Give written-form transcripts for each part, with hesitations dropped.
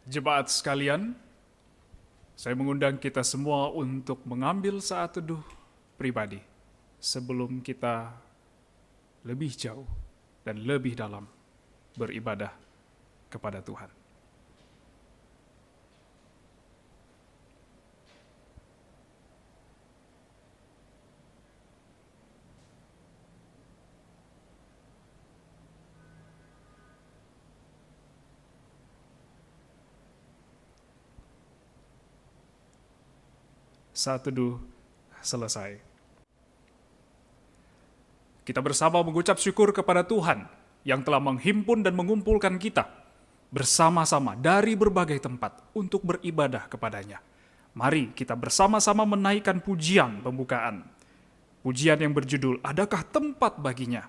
Jemaat sekalian, saya mengundang kita semua untuk mengambil saat teduh pribadi sebelum kita lebih jauh dan lebih dalam beribadah kepada Tuhan. Saat teduh selesai. Kita bersama mengucap syukur kepada Tuhan yang telah menghimpun dan mengumpulkan kita bersama-sama dari berbagai tempat untuk beribadah kepadanya. Mari kita bersama-sama menaikkan pujian pembukaan. Pujian yang berjudul, Adakah Tempat Baginya?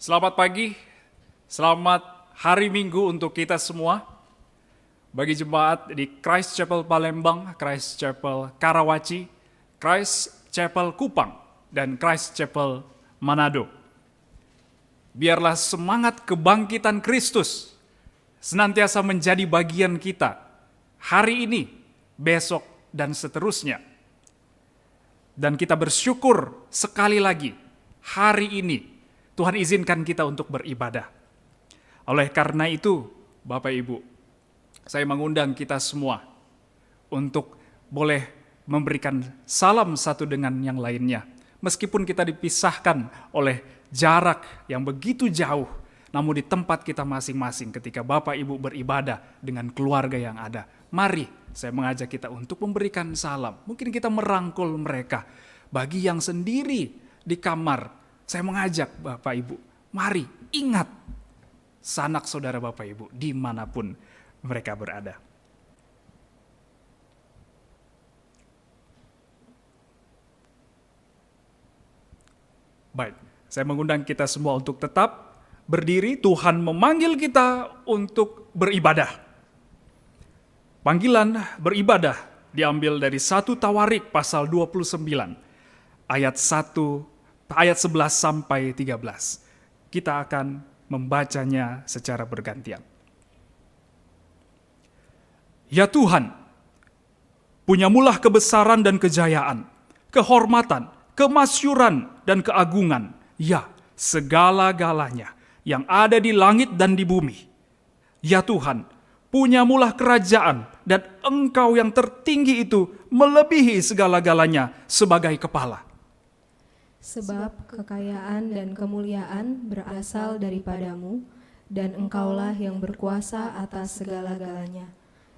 Selamat pagi, selamat hari Minggu untuk kita semua. Bagi jemaat di Christ Chapel Palembang, Christ Chapel Karawaci, Christ Chapel Kupang, dan Christ Chapel Manado. Biarlah semangat kebangkitan Kristus senantiasa menjadi bagian kita hari ini, besok, dan seterusnya. Dan kita bersyukur sekali lagi hari ini Tuhan izinkan kita untuk beribadah. Oleh karena itu, Bapak Ibu, saya mengundang kita semua untuk boleh memberikan salam satu dengan yang lainnya. Meskipun kita dipisahkan oleh jarak yang begitu jauh, namun di tempat kita masing-masing ketika Bapak Ibu beribadah dengan keluarga yang ada. Mari saya mengajak kita untuk memberikan salam. Mungkin kita merangkul mereka. Bagi yang sendiri di kamar, saya mengajak Bapak Ibu, mari ingat sanak saudara Bapak Ibu dimanapun mereka berada. Baik, saya mengundang kita semua untuk tetap berdiri. Tuhan memanggil kita untuk beribadah. Panggilan beribadah diambil dari 1 Tawarik pasal 29 ayat 11 sampai 13. Kita akan membacanya secara bergantian. Ya Tuhan, punyamulah kebesaran dan kejayaan, kehormatan, kemasyuran dan keagungan, ya segala-galanya yang ada di langit dan di bumi. Ya Tuhan, punyamulah kerajaan, dan Engkau yang tertinggi itu melebihi segala-galanya sebagai kepala. Sebab kekayaan dan kemuliaan berasal daripadamu, dan Engkaulah yang berkuasa atas segala-galanya.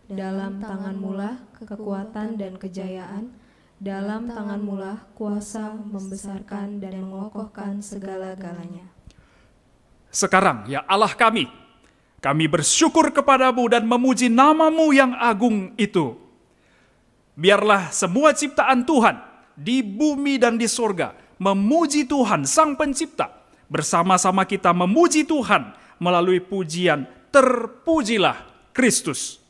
Dalam tanganmulah kekuatan dan kejayaan, dalam tanganmulah kuasa membesarkan dan mengokohkan segala-galanya. Sekarang, ya Allah kami bersyukur kepadamu dan memuji namamu yang agung itu. Biarlah semua ciptaan Tuhan di bumi dan di surga memuji Tuhan Sang Pencipta. Bersama-sama kita memuji Tuhan melalui pujian Terpujilah Kristus.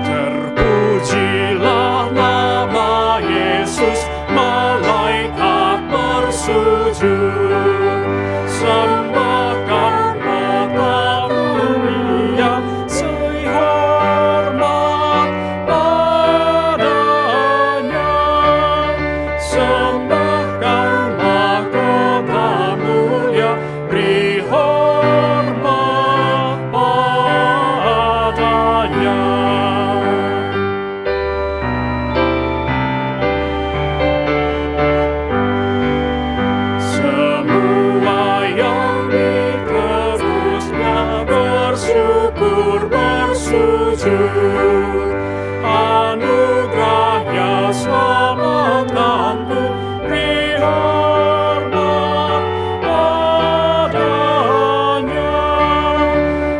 Terpujilah nama Yesus, malaikat bersujud, sembahkan mata mulia, sembah hormat padanya, sembahkanlah kota mulia, beri hormat padanya. Semua yang diterusnya bersyukur bersujud, anugerahnya selamatkanku, beri hormat padanya,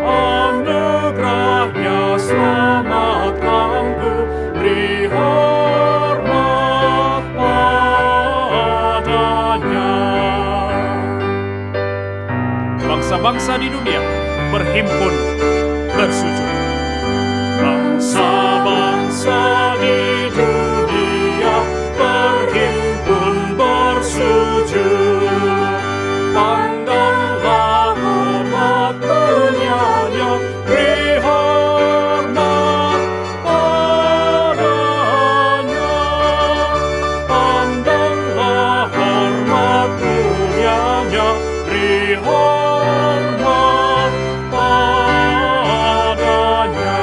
anugerahnya selamatkanku, beri hormat padanya. Bangsa-bangsa di dunia berhimpun bersujud. Bangsa-bangsa di dunia berhimpun bersujud. Pandanglah umat mulianya, beri hormat padanya. Pandanglah hormat mulianya, beri hormat padanya.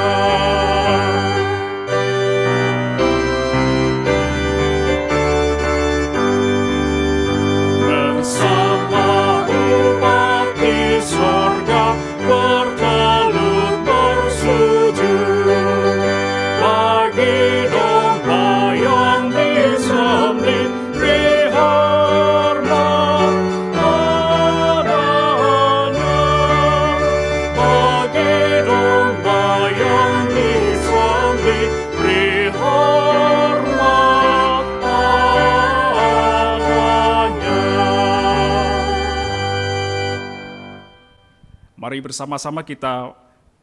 Bersama umat di sorga bertelut bersujud, bagi domba yang disembelih, beri hormat padanya, bagi domba yang disembelih, beri hormat padanya. Mari bersama-sama kita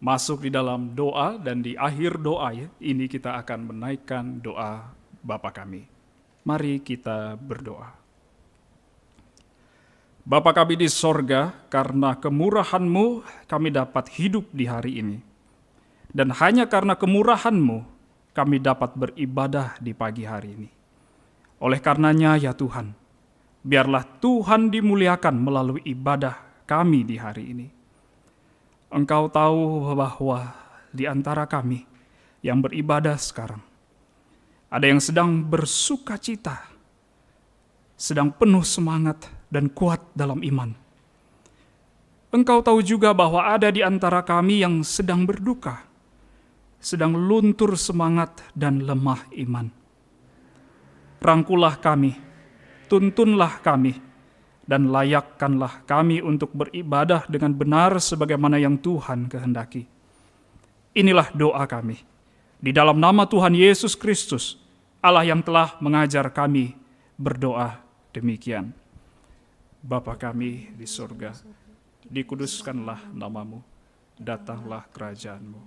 masuk di dalam doa, dan di akhir doa ini kita akan menaikkan doa Bapa kami. Mari kita berdoa. Bapa kami di sorga, karena kemurahan-Mu kami dapat hidup di hari ini. Dan hanya karena kemurahan-Mu kami dapat beribadah di pagi hari ini. Oleh karenanya ya Tuhan, biarlah Tuhan dimuliakan melalui ibadah kami di hari ini. Engkau tahu bahwa di antara kami yang beribadah sekarang, ada yang sedang bersuka cita, sedang penuh semangat dan kuat dalam iman. Engkau tahu juga bahwa ada di antara kami yang sedang berduka, sedang luntur semangat dan lemah iman. Rangkulah kami, tuntunlah kami, dan layakkanlah kami untuk beribadah dengan benar sebagaimana yang Tuhan kehendaki. Inilah doa kami. Di dalam nama Tuhan Yesus Kristus, Allah yang telah mengajar kami berdoa demikian. Bapa kami di surga, dikuduskanlah namamu, datanglah kerajaan-Mu,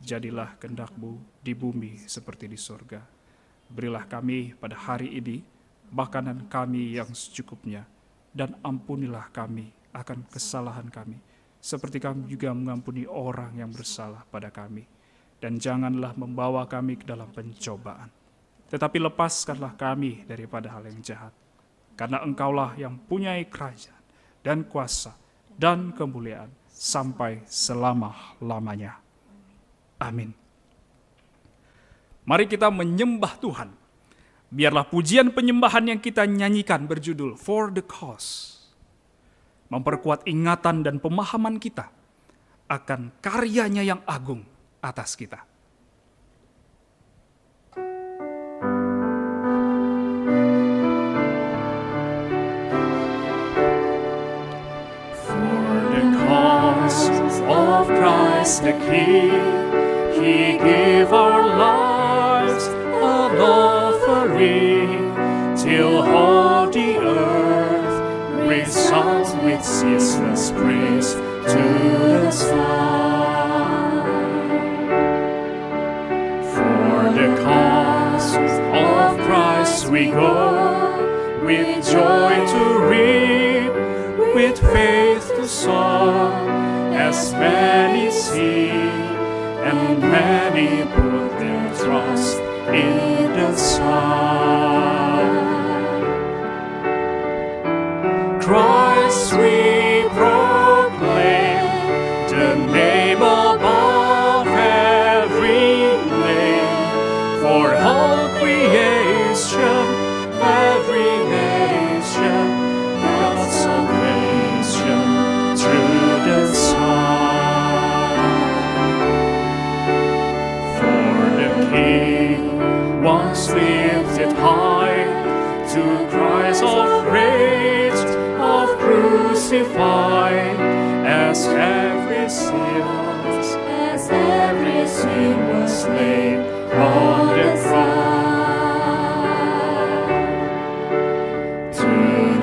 jadilah kehendak-Mu di bumi seperti di surga. Berilah kami pada hari ini makanan kami yang secukupnya, dan ampunilah kami akan kesalahan kami, seperti kami juga mengampuni orang yang bersalah pada kami. Dan janganlah membawa kami ke dalam pencobaan, tetapi lepaskanlah kami daripada hal yang jahat. Karena Engkaulah yang punyai kerajaan dan kuasa dan kemuliaan sampai selama-lamanya. Amin. Mari kita menyembah Tuhan. Biarlah pujian penyembahan yang kita nyanyikan berjudul For the Cause memperkuat ingatan dan pemahaman kita akan karyanya yang agung atas kita. Of Christ the King, He gave our lives an offering, till all the earth resounds with ceaseless praise to the sky. For the cause of Christ we go, with joy to reap, with faith to sow. As many see, and many put their trust in the Son. Christ we proclaim, the name above every name, for all creation, every nation, God's salvation through the Son. Once lifted high, to Christ of rage, of crucified, as every sin was laid on the cross. To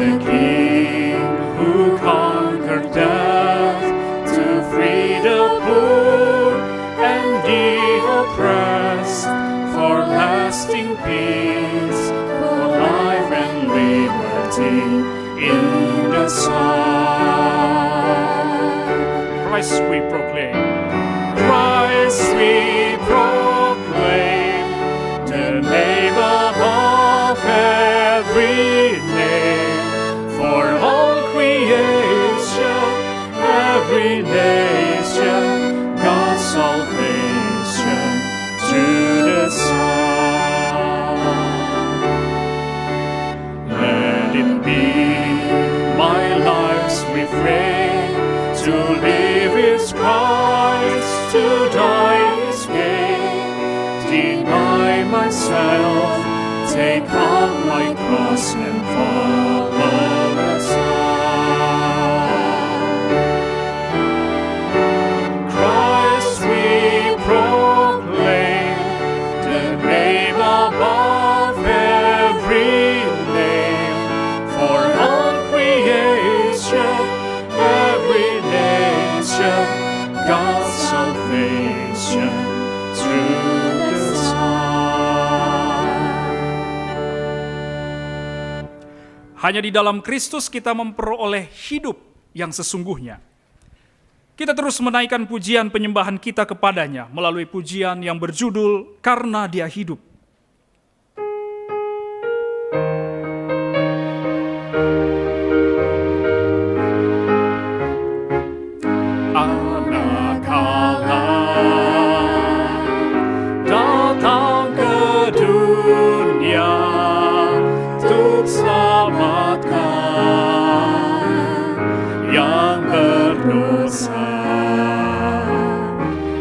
the King who conquered death, to free the poor and the oppressed, for lasting peace, for life and liberty in the Son. Christ we proclaim. Christ we proclaim, the name above every name, for all creation, every nation, God's salvation through the Son. Let it be my life's refrain, to live is Christ, to die is gain. Deny myself, take up my cross and follow the Son. Christ we proclaim, the name above every name, for all creation, every nation, God's salvation through the Son. Hanya di dalam Kristus kita memperoleh hidup yang sesungguhnya. Kita terus menaikkan pujian penyembahan kita kepadanya melalui pujian yang berjudul Karena Dia Hidup. Datang ke dunia untuk selamatkan yang berdosa.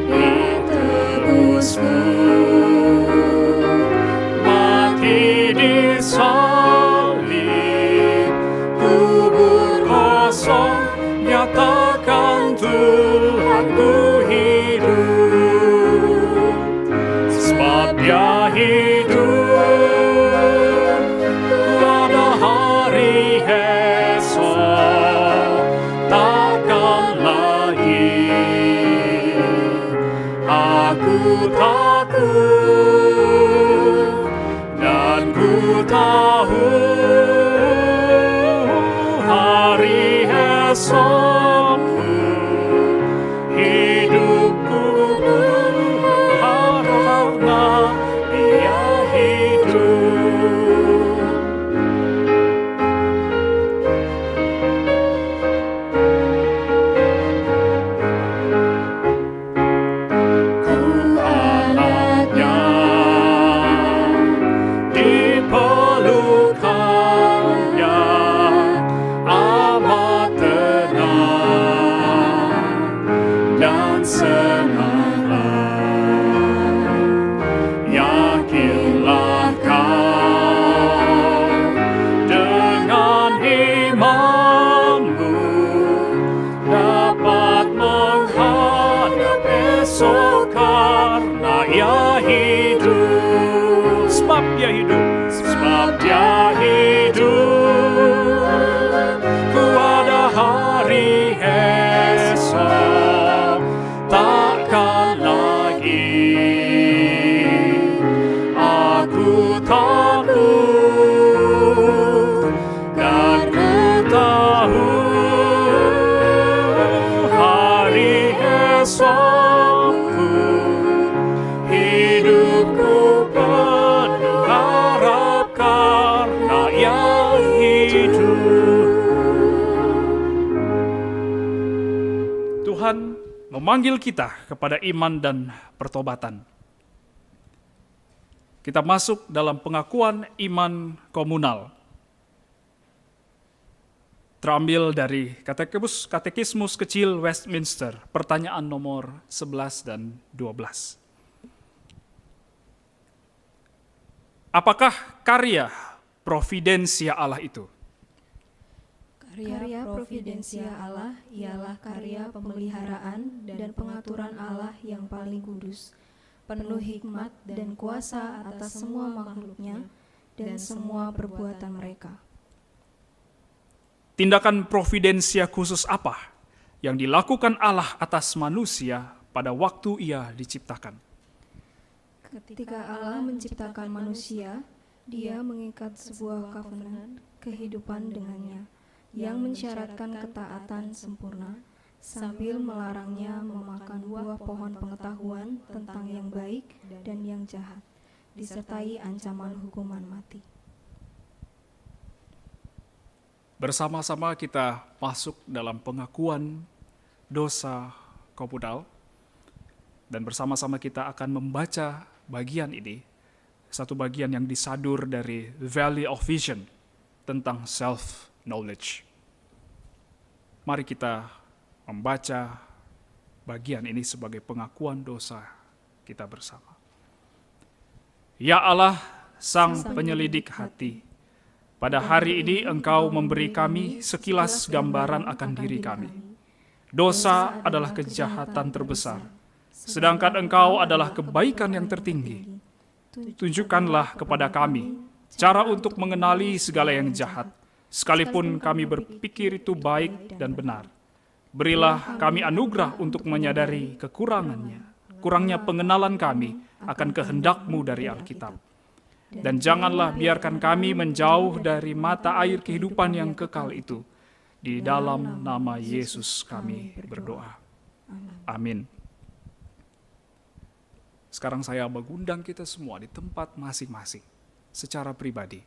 Ditebusku, mati di salib, kubur kosong, nyatakan Tuhanku hidup. Sebab Dia hidup, pada hari esok takkan lagi aku takut, dan ku tahu hari esokku, hidupku karena Dia hidup. sebab Dia hidup. Ku ada hari esok, takkan lagi aku takut, dan ku tahu hari esokku, hidupku penuh harap karena Ia hidup. Tuhan memanggil kita kepada iman dan pertobatan. Kita masuk dalam pengakuan iman komunal. Terambil dari Katekismus Kecil Westminster, pertanyaan nomor 11 dan 12. Apakah karya providensia Allah itu? Karya providensia Allah ialah karya pemeliharaan dan pengaturan Allah yang paling kudus, penuh hikmat dan kuasa atas semua makhluknya dan semua perbuatan mereka. Tindakan providensia khusus apa yang dilakukan Allah atas manusia pada waktu Ia diciptakan? Ketika Allah menciptakan manusia, Dia mengikat sebuah covenant kehidupan dengannya, yang mensyaratkan ketaatan sempurna, sambil melarangnya memakan buah pohon pengetahuan tentang yang baik dan yang jahat, disertai ancaman hukuman mati. Bersama-sama kita masuk dalam pengakuan dosa komunal, dan bersama-sama kita akan membaca bagian ini, satu bagian yang disadur dari Valley of Vision tentang self-knowledge. Mari kita membaca bagian ini sebagai pengakuan dosa kita bersama. Ya Allah, Sang Penyelidik hati, pada hari ini Engkau memberi kami sekilas gambaran akan diri kami. Dosa adalah kejahatan terbesar, sedangkan Engkau adalah kebaikan yang tertinggi. Tunjukkanlah kepada kami cara untuk mengenali segala yang jahat, sekalipun kami berpikir itu baik dan benar. Berilah kami anugerah untuk menyadari kekurangannya, kurangnya pengenalan kami akan kehendak-Mu dari Alkitab. Dan janganlah biarkan kami menjauh dari mata air kehidupan yang kekal itu. Di dalam nama Yesus kami berdoa. Amin. Sekarang saya mengundang kita semua di tempat masing-masing, secara pribadi.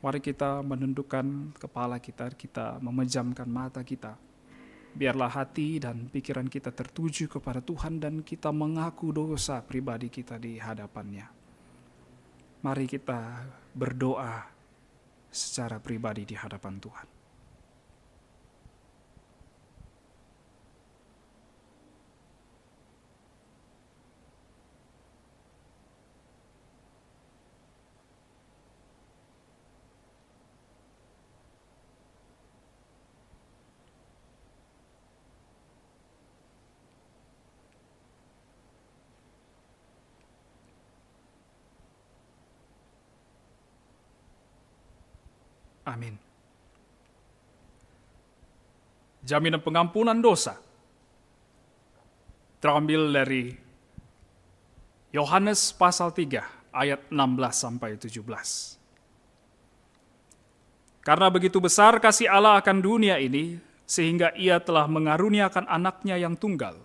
Mari kita menundukkan kepala kita memejamkan mata kita. Biarlah hati dan pikiran kita tertuju kepada Tuhan dan kita mengaku dosa pribadi kita di hadapan-Nya. Mari kita berdoa secara pribadi di hadapan Tuhan. Amin. Jaminan pengampunan dosa terambil dari Yohanes pasal 3 ayat 16 sampai 17. Karena begitu besar kasih Allah akan dunia ini, sehingga Ia telah mengaruniakan anaknya yang tunggal,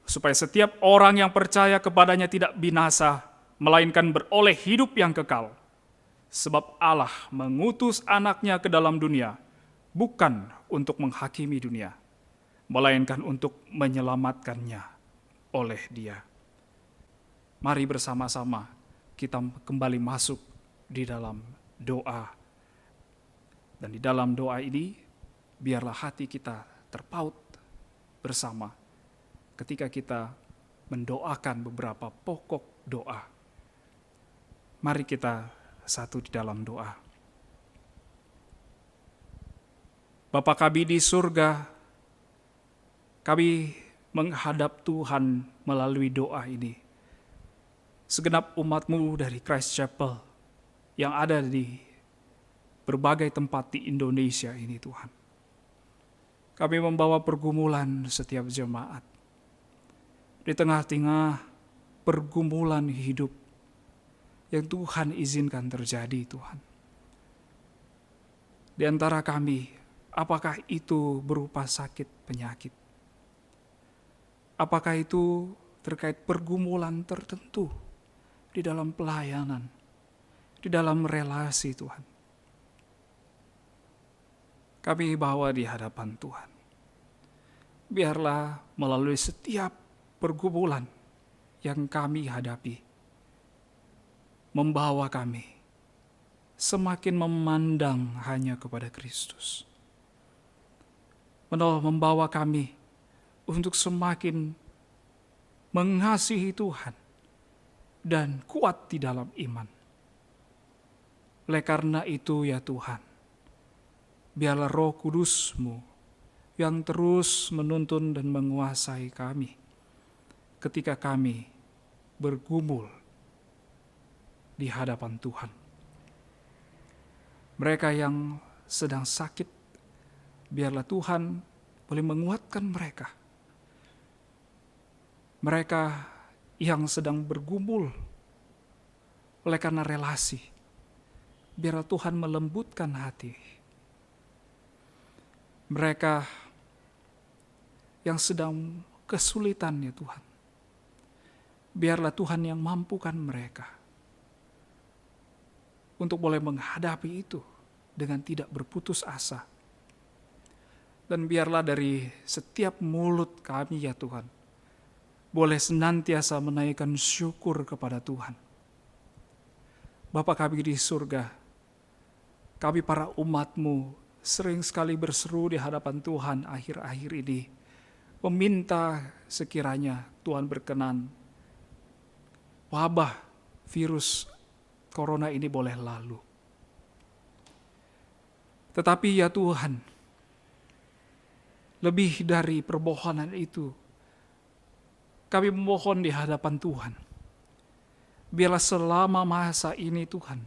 supaya setiap orang yang percaya kepadanya tidak binasa, melainkan beroleh hidup yang kekal. Sebab Allah mengutus anaknya ke dalam dunia, bukan untuk menghakimi dunia, melainkan untuk menyelamatkannya oleh Dia. Mari bersama-sama kita kembali masuk di dalam doa. Dan di dalam doa ini, biarlah hati kita terpaut bersama ketika kita mendoakan beberapa pokok doa. Mari kita satu di dalam doa. Bapa kami di surga, kami menghadap Tuhan melalui doa ini. Segenap umat-Mu dari Christ Chapel yang ada di berbagai tempat di Indonesia ini Tuhan. Kami membawa pergumulan setiap jemaat. Di tengah-tengah pergumulan hidup yang Tuhan izinkan terjadi Tuhan. Di antara kami, apakah itu berupa sakit penyakit? Apakah itu terkait pergumulan tertentu di dalam pelayanan, di dalam relasi Tuhan? Kami bawa di hadapan Tuhan. Biarlah melalui setiap pergumulan yang kami hadapi, membawa kami semakin memandang hanya kepada Kristus. Membawa kami untuk semakin mengasihi Tuhan dan kuat di dalam iman. Oleh karena itu ya Tuhan, biarlah Roh Kudus-Mu yang terus menuntun dan menguasai kami ketika kami bergumul di hadapan Tuhan. Mereka yang sedang sakit, biarlah Tuhan boleh menguatkan mereka. Mereka yang sedang bergumul oleh karena relasi, biarlah Tuhan melembutkan hati. Mereka yang sedang kesulitan ya Tuhan, biarlah Tuhan yang mampukan mereka untuk boleh menghadapi itu dengan tidak berputus asa. Dan biarlah dari setiap mulut kami ya Tuhan, boleh senantiasa menaikkan syukur kepada Tuhan. Bapa kami di surga, kami para umat-Mu sering sekali berseru di hadapan Tuhan akhir-akhir ini, meminta sekiranya Tuhan berkenan wabah virus corona ini boleh lalu. Tetapi ya Tuhan, lebih dari permohonan itu, kami memohon di hadapan Tuhan, biarlah selama masa ini Tuhan,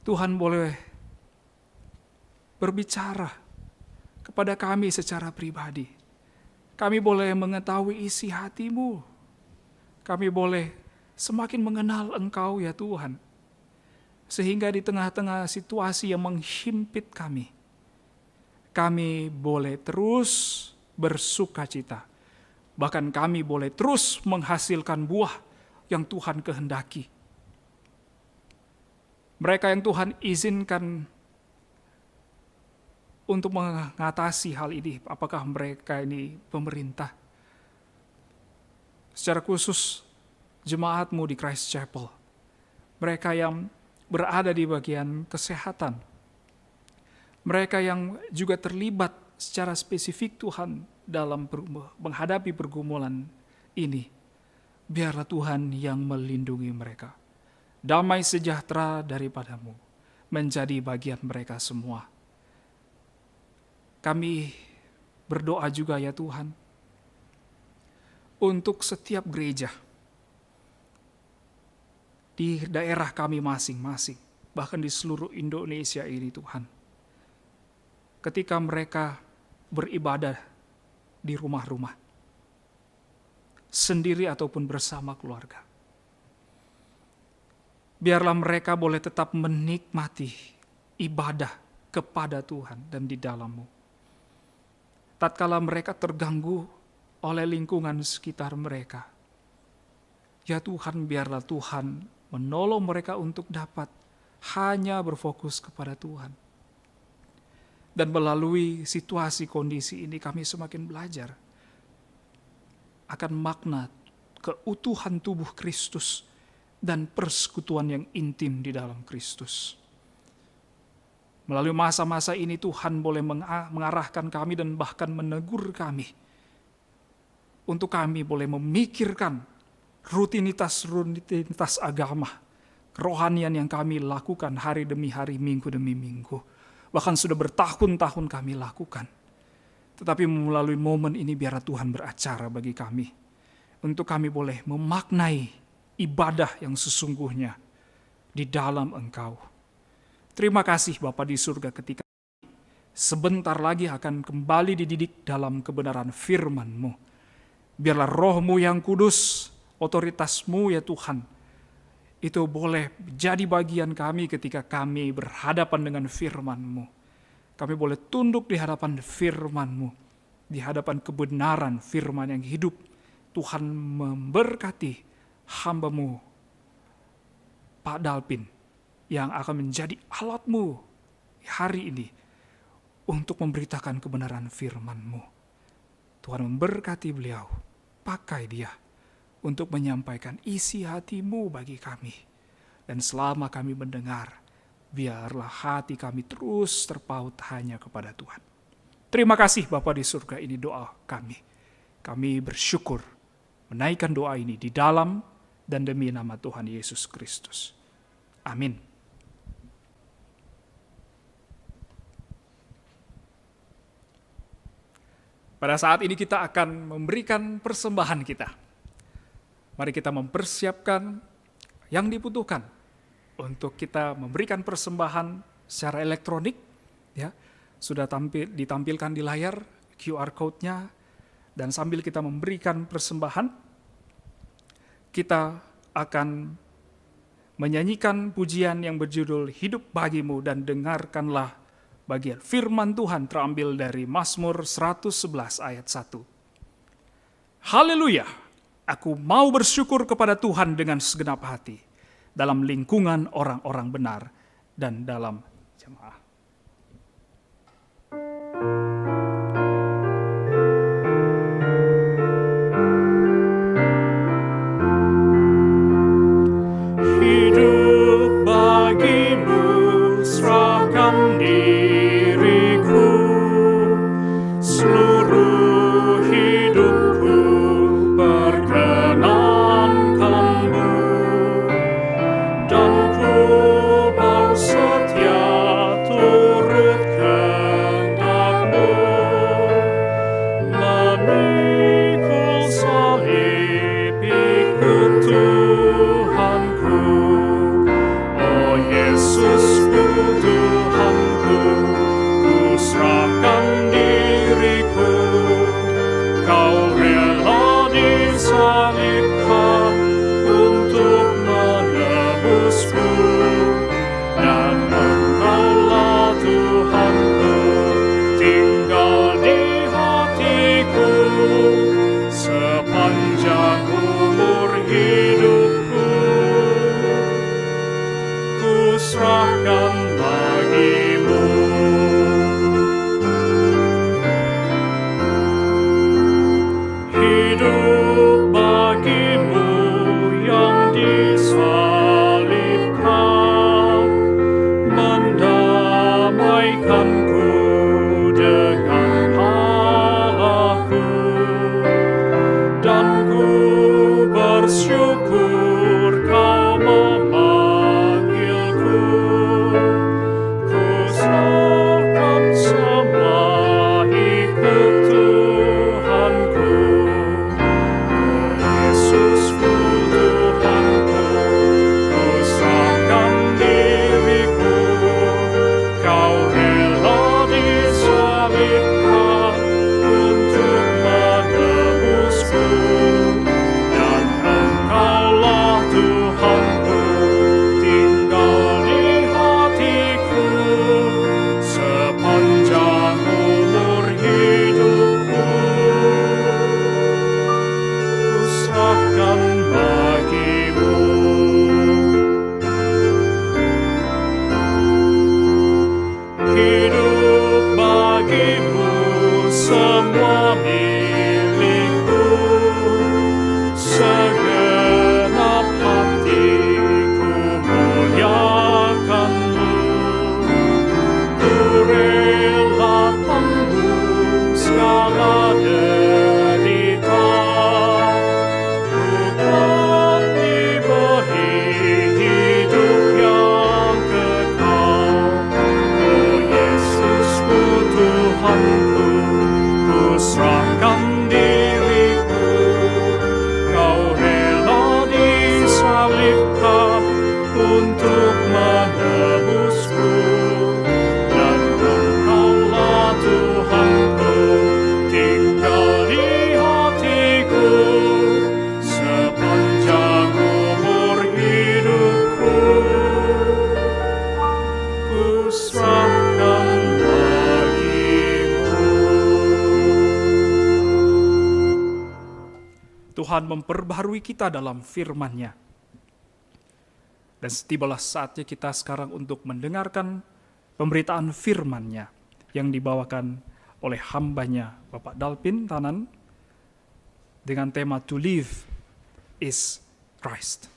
Tuhan boleh berbicara kepada kami secara pribadi. Kami boleh mengetahui isi hati-Mu. Kami boleh semakin mengenal Engkau ya Tuhan. Sehingga di tengah-tengah situasi yang menghimpit kami boleh terus bersukacita. Bahkan kami boleh terus menghasilkan buah yang Tuhan kehendaki. Mereka yang Tuhan izinkan untuk mengatasi hal ini, apakah mereka ini pemerintah? Secara khusus jemaat-Mu di Christ Chapel, mereka yang berada di bagian kesehatan, mereka yang juga terlibat secara spesifik Tuhan dalam menghadapi pergumulan ini, biarlah Tuhan yang melindungi mereka. Damai sejahtera daripada-Mu menjadi bagian mereka semua. Kami berdoa juga ya Tuhan, untuk setiap gereja di daerah kami masing-masing, bahkan di seluruh Indonesia ini Tuhan. Ketika mereka beribadah di rumah-rumah, sendiri ataupun bersama keluarga, biarlah mereka boleh tetap menikmati ibadah kepada Tuhan dan di dalam-Mu. Tatkala mereka terganggu oleh lingkungan sekitar mereka, ya Tuhan, biarlah Tuhan menolong mereka untuk dapat hanya berfokus kepada Tuhan. Dan melalui situasi kondisi ini kami semakin belajar akan makna keutuhan tubuh Kristus dan persekutuan yang intim di dalam Kristus. Melalui masa-masa ini Tuhan boleh mengarahkan kami dan bahkan menegur kami, untuk kami boleh memikirkan rutinitas agama, kerohanian yang kami lakukan hari demi hari, minggu demi minggu. Bahkan sudah bertahun-tahun kami lakukan. Tetapi melalui momen ini biarlah Tuhan beracara bagi kami, untuk kami boleh memaknai ibadah yang sesungguhnya di dalam Engkau. Terima kasih Bapa di surga ketika sebentar lagi akan kembali dididik dalam kebenaran firman-Mu. Biarlah Roh-Mu yang kudus, otoritas-Mu ya Tuhan, itu boleh jadi bagian kami ketika kami berhadapan dengan firman-Mu. Kami boleh tunduk di hadapan firman-Mu, di hadapan kebenaran firman yang hidup. Tuhan memberkati hamba-Mu, Pak Dalpin, yang akan menjadi alat-Mu hari ini untuk memberitakan kebenaran firman-Mu. Tuhan memberkati beliau, pakai dia untuk menyampaikan isi hati-Mu bagi kami. Dan selama kami mendengar, biarlah hati kami terus terpaut hanya kepada Tuhan. Terima kasih Bapa di surga, ini doa kami. Kami bersyukur menaikkan doa ini di dalam dan demi nama Tuhan Yesus Kristus. Amin. Pada saat ini kita akan memberikan persembahan kita. Mari kita mempersiapkan yang dibutuhkan untuk kita memberikan persembahan secara elektronik. Ya, sudah ditampilkan di layar QR code-nya, dan sambil kita memberikan persembahan, kita akan menyanyikan pujian yang berjudul Hidup Bagimu, dan dengarkanlah bagian firman Tuhan terambil dari Mazmur 111 ayat 1. Haleluya, aku mau bersyukur kepada Tuhan dengan segenap hati, dalam lingkungan orang-orang benar dan dalam jemaah. Hidup bagimu, serahkan diriku, seluruh hidupku perkenankanmu, dan ku mau setia turut kehendakmu, memikul salib ikut Tuhanku. Oh Yesusku, Tuhanku, ku serahkan diriku. Kau rela disalibkan untuk menebusku, dan Engkaulah Tuhanku, tinggal di hatiku sepanjang umur hidupku. Ku serahkan bagimu. Hidup bagimu yang disalibkan, mendamaikanku dengan Allahku, dan ku bersyukur Kau memanggilku. Ku Tuhan memperbaharui kita dalam firman-Nya. Dan setibalah saatnya kita sekarang untuk mendengarkan pemberitaan firman-Nya yang dibawakan oleh hambanya Bapak Dalpin Tanan dengan tema To Live is Christ.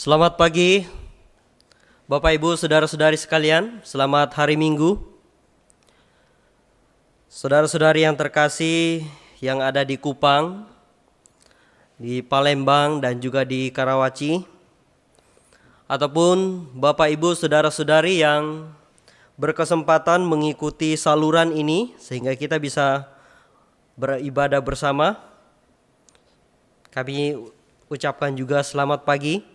Selamat pagi, Bapak Ibu, saudara-saudari sekalian. Selamat hari Minggu. Saudara-saudari yang terkasih yang ada di Kupang, di Palembang, dan juga di Karawaci, ataupun Bapak Ibu, saudara-saudari yang berkesempatan mengikuti saluran ini sehingga kita bisa beribadah bersama. Kami ucapkan juga selamat pagi.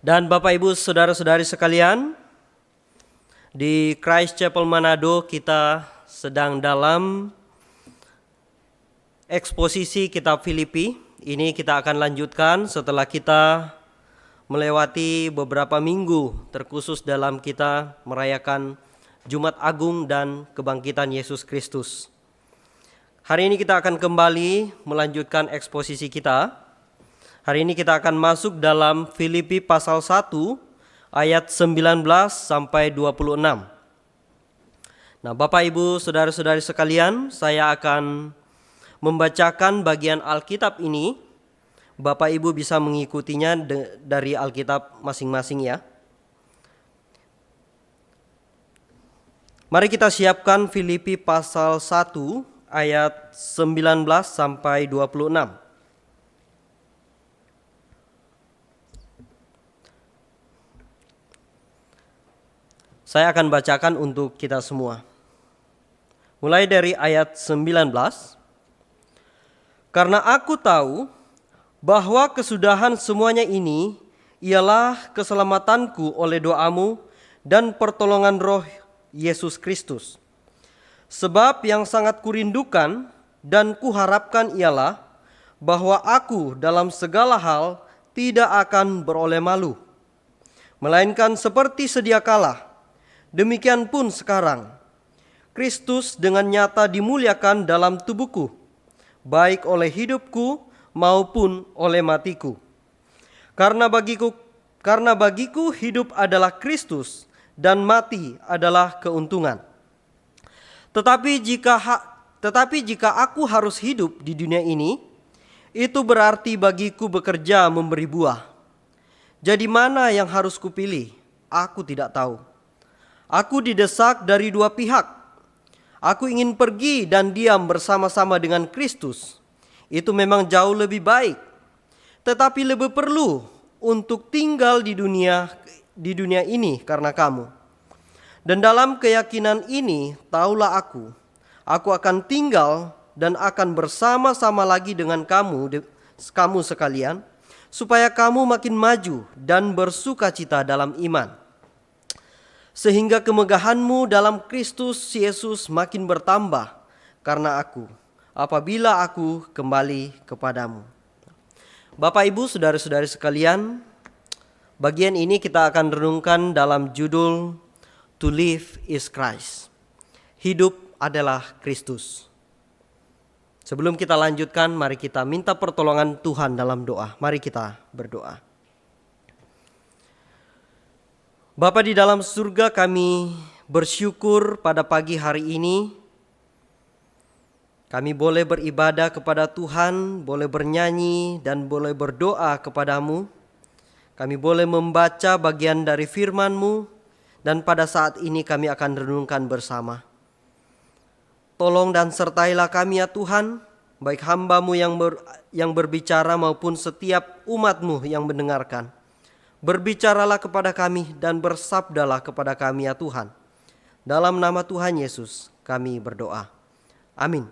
Dan Bapak Ibu saudara-saudari sekalian, di Christ Chapel Manado kita sedang dalam eksposisi kitab Filipi. Ini kita akan lanjutkan setelah kita melewati beberapa minggu terkhusus dalam kita merayakan Jumat Agung dan kebangkitan Yesus Kristus. Hari ini kita akan kembali melanjutkan eksposisi kita. Hari ini kita akan masuk dalam Filipi pasal 1 ayat 19 sampai 26. Nah, Bapak Ibu, saudara-saudari sekalian, saya akan membacakan bagian Alkitab ini. Bapak Ibu bisa mengikutinya dari Alkitab masing-masing ya. Mari kita siapkan Filipi pasal 1 ayat 19 sampai 26. Saya akan bacakan untuk kita semua. Mulai dari ayat 19. Karena aku tahu bahwa kesudahan semuanya ini ialah keselamatanku oleh doamu dan pertolongan Roh Yesus Kristus. Sebab yang sangat kurindukan dan kuharapkan ialah bahwa aku dalam segala hal tidak akan beroleh malu, melainkan seperti sedia kala, demikian pun sekarang, Kristus dengan nyata dimuliakan dalam tubuhku, baik oleh hidupku maupun oleh matiku. Karena bagiku hidup adalah Kristus dan mati adalah keuntungan. Tetapi jika aku harus hidup di dunia ini, itu berarti bagiku bekerja memberi buah. Jadi mana yang harus kupilih? Aku tidak tahu. Aku didesak dari dua pihak. Aku ingin pergi dan diam bersama-sama dengan Kristus. Itu memang jauh lebih baik. Tetapi lebih perlu untuk tinggal di dunia ini karena kamu. Dan dalam keyakinan ini, taulah aku akan tinggal dan akan bersama-sama lagi dengan kamu sekalian, supaya kamu makin maju dan bersukacita dalam iman. Sehingga kemegahanmu dalam Kristus Yesus makin bertambah karena aku, apabila aku kembali kepadamu. Bapak Ibu saudara-saudari sekalian, bagian ini kita akan renungkan dalam judul To Live is Christ. Hidup adalah Kristus. Sebelum kita lanjutkan, mari kita minta pertolongan Tuhan dalam doa. Mari kita berdoa. Bapa di dalam surga, kami bersyukur pada pagi hari ini kami boleh beribadah kepada Tuhan, boleh bernyanyi dan boleh berdoa kepadamu. Kami boleh membaca bagian dari firman-Mu dan pada saat ini kami akan renungkan bersama. Tolong dan sertailah kami ya Tuhan, baik hamba-Mu yang berbicara maupun setiap umat-Mu yang mendengarkan. Berbicaralah kepada kami dan bersabdalah kepada kami ya Tuhan. Dalam nama Tuhan Yesus kami berdoa. Amin.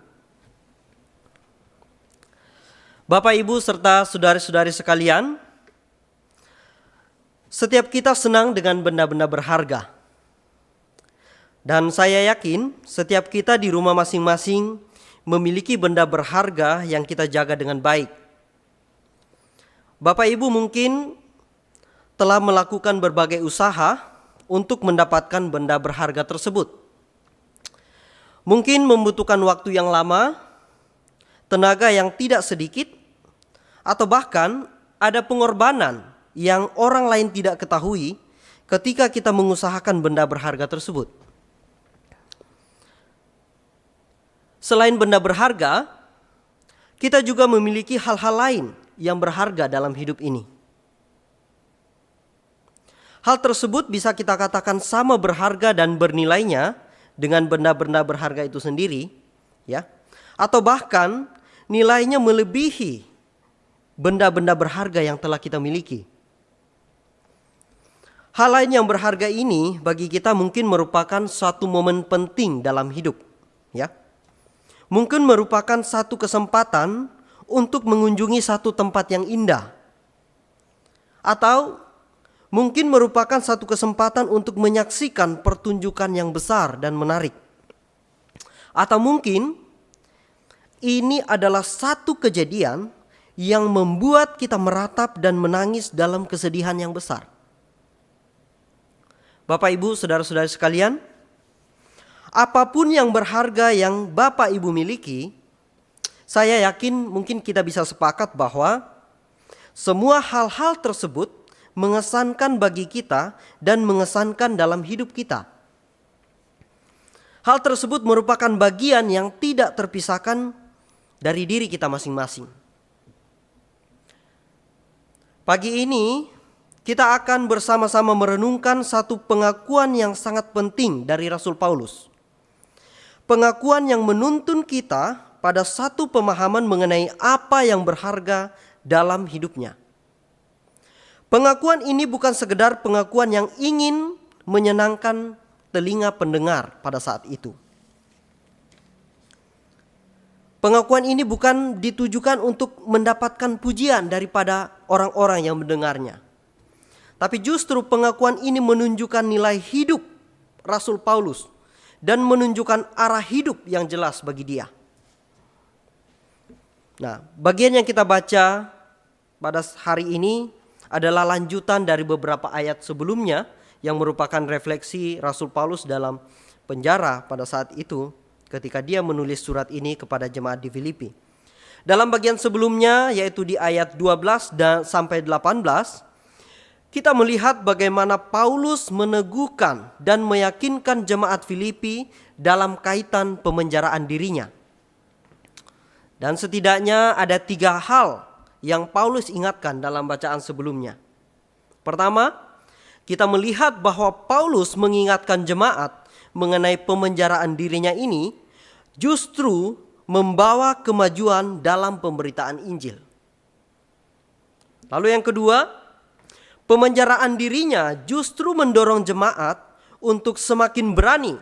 Bapak, Ibu, serta saudari-saudari sekalian, setiap kita senang dengan benda-benda berharga. Dan saya yakin setiap kita di rumah masing-masing memiliki benda berharga yang kita jaga dengan baik. Bapak Ibu mungkin telah melakukan berbagai usaha untuk mendapatkan benda berharga tersebut. Mungkin membutuhkan waktu yang lama, tenaga yang tidak sedikit, atau bahkan ada pengorbanan yang orang lain tidak ketahui ketika kita mengusahakan benda berharga tersebut. Selain benda berharga, kita juga memiliki hal-hal lain yang berharga dalam hidup ini. Hal tersebut bisa kita katakan sama berharga dan bernilainya dengan benda-benda berharga itu sendiri, ya. Atau bahkan nilainya melebihi benda-benda berharga yang telah kita miliki. Hal lain yang berharga ini bagi kita mungkin merupakan suatu momen penting dalam hidup, ya. Mungkin merupakan satu kesempatan untuk mengunjungi satu tempat yang indah. Atau mungkin merupakan satu kesempatan untuk menyaksikan pertunjukan yang besar dan menarik. Atau mungkin ini adalah satu kejadian yang membuat kita meratap dan menangis dalam kesedihan yang besar. Bapak Ibu, saudara-saudari sekalian, apapun yang berharga yang Bapak Ibu miliki, saya yakin mungkin kita bisa sepakat bahwa semua hal-hal tersebut mengesankan bagi kita dan mengesankan dalam hidup kita. Hal tersebut merupakan bagian yang tidak terpisahkan dari diri kita masing-masing. Pagi ini kita akan bersama-sama merenungkan satu pengakuan yang sangat penting dari Rasul Paulus. Pengakuan yang menuntun kita pada satu pemahaman mengenai apa yang berharga dalam hidupnya. Pengakuan ini bukan sekedar pengakuan yang ingin menyenangkan telinga pendengar pada saat itu. Pengakuan ini bukan ditujukan untuk mendapatkan pujian daripada orang-orang yang mendengarnya. Tapi justru pengakuan ini menunjukkan nilai hidup Rasul Paulus dan menunjukkan arah hidup yang jelas bagi dia. Nah, bagian yang kita baca pada hari ini adalah lanjutan dari beberapa ayat sebelumnya yang merupakan refleksi Rasul Paulus dalam penjara pada saat itu ketika dia menulis surat ini kepada jemaat di Filipi. Dalam bagian sebelumnya yaitu di ayat 12 dan sampai 18, kita melihat bagaimana Paulus meneguhkan dan meyakinkan jemaat Filipi dalam kaitan pemenjaraan dirinya. Dan setidaknya ada 3 hal yang Paulus ingatkan dalam bacaan sebelumnya. Pertama, kita melihat bahwa Paulus mengingatkan jemaat mengenai pemenjaraan dirinya ini justru membawa kemajuan dalam pemberitaan Injil. Lalu yang kedua, pemenjaraan dirinya justru mendorong jemaat untuk semakin berani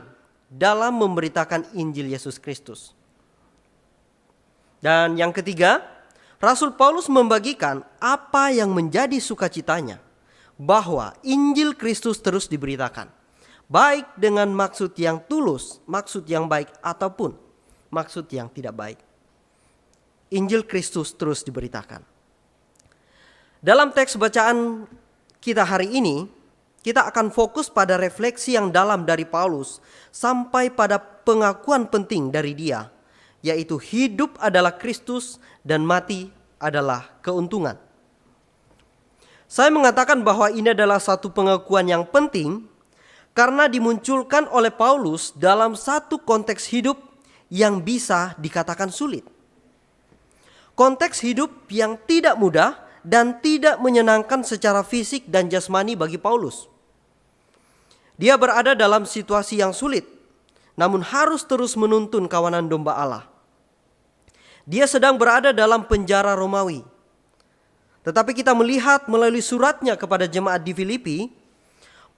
dalam memberitakan Injil Yesus Kristus. Dan yang ketiga, Rasul Paulus membagikan apa yang menjadi sukacitanya, bahwa Injil Kristus terus diberitakan, baik dengan maksud yang tulus, maksud yang baik, ataupun maksud yang tidak baik. Injil Kristus terus diberitakan. Dalam teks bacaan kita hari ini, kita akan fokus pada refleksi yang dalam dari Paulus sampai pada pengakuan penting dari dia, yaitu hidup adalah Kristus dan mati adalah keuntungan. Saya mengatakan bahwa ini adalah satu pengakuan yang penting karena dimunculkan oleh Paulus dalam satu konteks hidup yang bisa dikatakan sulit. Konteks hidup yang tidak mudah dan tidak menyenangkan secara fisik dan jasmani bagi Paulus. Dia berada dalam situasi yang sulit, namun harus terus menuntun kawanan domba Allah. Dia sedang berada dalam penjara Romawi. Tetapi kita melihat melalui suratnya kepada jemaat di Filipi,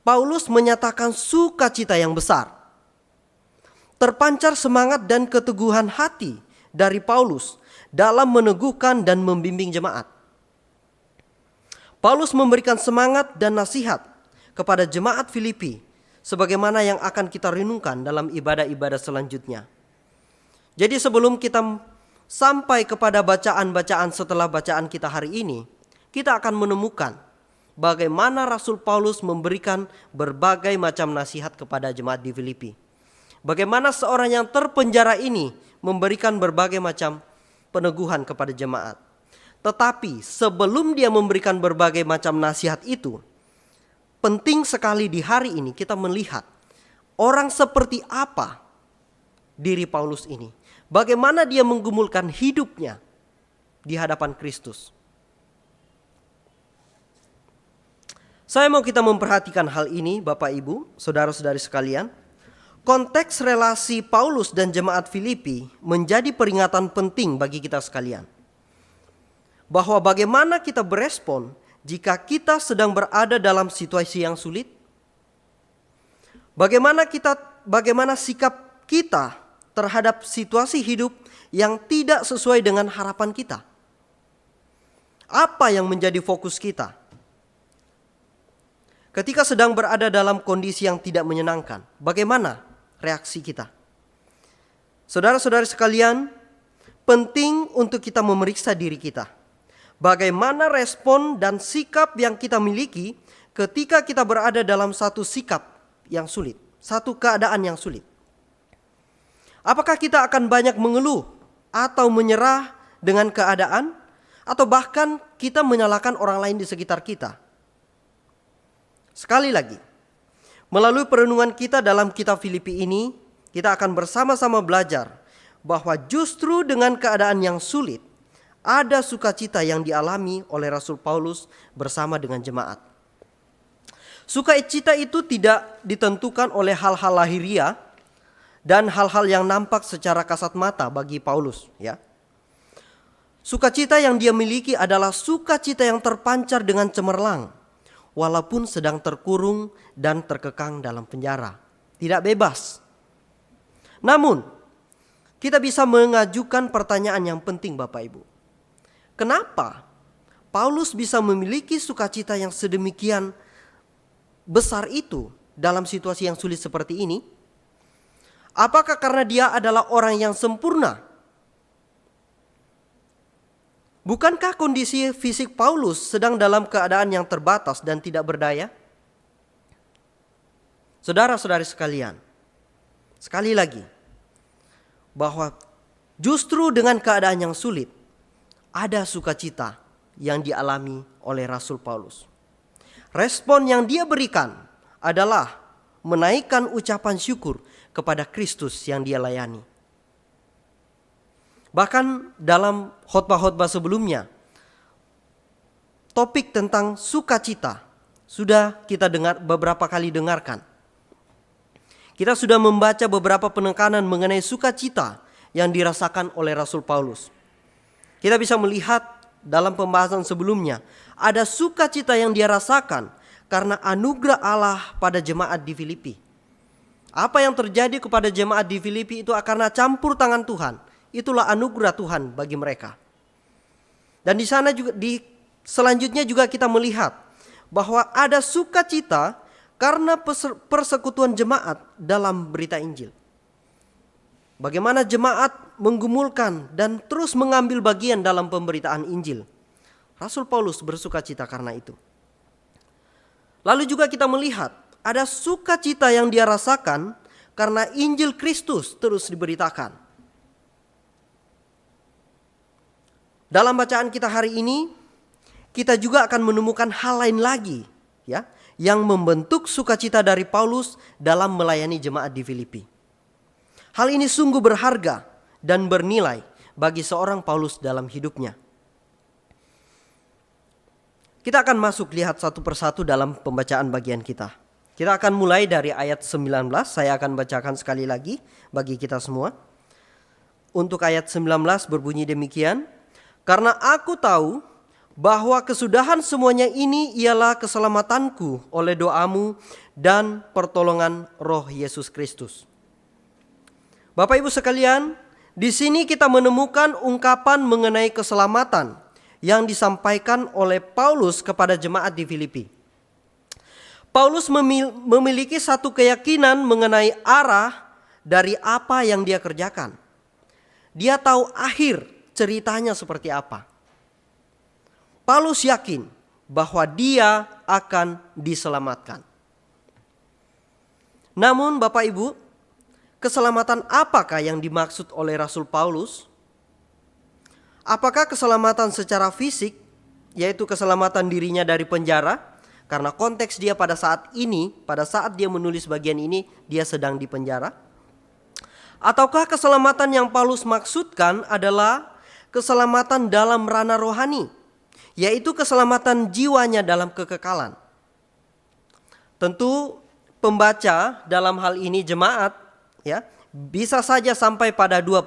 Paulus menyatakan sukacita yang besar. Terpancar semangat dan keteguhan hati dari Paulus dalam meneguhkan dan membimbing jemaat. Paulus memberikan semangat dan nasihat kepada jemaat Filipi sebagaimana yang akan kita renungkan dalam ibadah-ibadah selanjutnya. Jadi sebelum kita sampai kepada bacaan-bacaan setelah bacaan kita hari ini, kita akan menemukan bagaimana Rasul Paulus memberikan berbagai macam nasihat kepada jemaat di Filipi. Bagaimana seorang yang terpenjara ini memberikan berbagai macam peneguhan kepada jemaat. Tetapi sebelum dia memberikan berbagai macam nasihat itu, penting sekali di hari ini kita melihat orang seperti apa diri Paulus ini. Bagaimana dia menggumulkan hidupnya di hadapan Kristus. Saya mau kita memperhatikan hal ini, Bapak Ibu, saudara-saudari sekalian. Konteks relasi Paulus dan jemaat Filipi menjadi peringatan penting bagi kita sekalian. Bahwa bagaimana kita berespon jika kita sedang berada dalam situasi yang sulit. Bagaimana sikap kita terhadap situasi hidup yang tidak sesuai dengan harapan kita. Apa yang menjadi fokus kita? Ketika sedang berada dalam kondisi yang tidak menyenangkan, bagaimana reaksi kita? Saudara-saudari sekalian, penting untuk kita memeriksa diri kita. Bagaimana respon dan sikap yang kita miliki ketika kita berada dalam satu sikap yang sulit, satu keadaan yang sulit. Apakah kita akan banyak mengeluh atau menyerah dengan keadaan, atau bahkan kita menyalahkan orang lain di sekitar kita? Sekali lagi, melalui perenungan kita dalam kitab Filipi ini, kita akan bersama-sama belajar bahwa justru dengan keadaan yang sulit, ada sukacita yang dialami oleh Rasul Paulus bersama dengan jemaat. Sukacita itu tidak ditentukan oleh hal-hal lahiriah dan hal-hal yang nampak secara kasat mata bagi Paulus, ya. Sukacita yang dia miliki adalah sukacita yang terpancar dengan cemerlang, walaupun sedang terkurung dan terkekang dalam penjara, tidak bebas. Namun, kita bisa mengajukan pertanyaan yang penting, Bapak Ibu. Kenapa Paulus bisa memiliki sukacita yang sedemikian besar itu dalam situasi yang sulit seperti ini? Apakah karena dia adalah orang yang sempurna? Bukankah kondisi fisik Paulus sedang dalam keadaan yang terbatas dan tidak berdaya? Saudara-saudari sekalian, sekali lagi, bahwa justru dengan keadaan yang sulit, ada sukacita yang dialami oleh Rasul Paulus. Respon yang dia berikan adalah menaikkan ucapan syukur kepada Kristus yang dia layani. Bahkan dalam khotbah-khotbah sebelumnya, topik tentang sukacita sudah kita beberapa kali dengarkan. Kita sudah membaca beberapa penekanan mengenai sukacita yang dirasakan oleh Rasul Paulus. Kita bisa melihat dalam pembahasan sebelumnya, ada sukacita yang dia rasakan karena anugerah Allah pada jemaat di Filipi. Apa yang terjadi kepada jemaat di Filipi itu karena campur tangan Tuhan. Itulah anugerah Tuhan bagi mereka. Dan di sana juga selanjutnya juga kita melihat bahwa ada sukacita karena persekutuan jemaat dalam berita Injil. Bagaimana jemaat menggumulkan dan terus mengambil bagian dalam pemberitaan Injil. Rasul Paulus bersukacita karena itu. Lalu juga kita melihat ada sukacita yang dia rasakan karena Injil Kristus terus diberitakan. Dalam bacaan kita hari ini, kita juga akan menemukan hal lain lagi, ya, yang membentuk sukacita dari Paulus dalam melayani jemaat di Filipi. Hal ini sungguh berharga dan bernilai bagi seorang Paulus dalam hidupnya. Kita akan masuk lihat satu persatu dalam pembacaan bagian kita. Kita akan mulai dari ayat 19, saya akan bacakan sekali lagi bagi kita semua. Untuk ayat 19 berbunyi demikian. Karena aku tahu bahwa kesudahan semuanya ini ialah keselamatanku oleh doamu dan pertolongan Roh Yesus Kristus. Bapak Ibu sekalian, di sini kita menemukan ungkapan mengenai keselamatan yang disampaikan oleh Paulus kepada jemaat di Filipi. Paulus memiliki satu keyakinan mengenai arah dari apa yang dia kerjakan. Dia tahu akhir ceritanya seperti apa. Paulus yakin bahwa dia akan diselamatkan. Namun Bapak Ibu, keselamatan apakah yang dimaksud oleh Rasul Paulus? Apakah keselamatan secara fisik, yaitu keselamatan dirinya dari penjara? Karena konteks dia pada saat ini, pada saat dia menulis bagian ini, dia sedang di penjara. Ataukah keselamatan yang Paulus maksudkan adalah keselamatan dalam ranah rohani, yaitu keselamatan jiwanya dalam kekekalan? Tentu pembaca dalam hal ini jemaat ya bisa saja sampai pada dua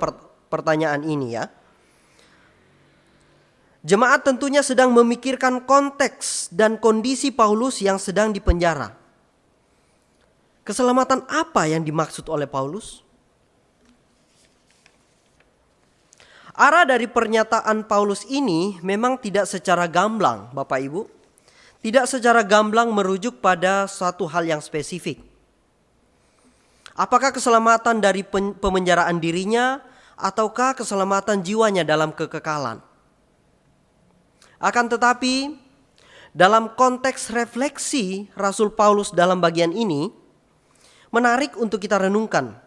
pertanyaan ini ya. Jemaat tentunya sedang memikirkan konteks dan kondisi Paulus yang sedang dipenjara. Keselamatan apa yang dimaksud oleh Paulus? Arah dari pernyataan Paulus ini memang tidak secara gamblang, Bapak Ibu. Tidak secara gamblang merujuk pada suatu hal yang spesifik. Apakah keselamatan dari pemenjaraan dirinya ataukah keselamatan jiwanya dalam kekekalan? Akan tetapi, dalam konteks refleksi Rasul Paulus dalam bagian ini, menarik untuk kita renungkan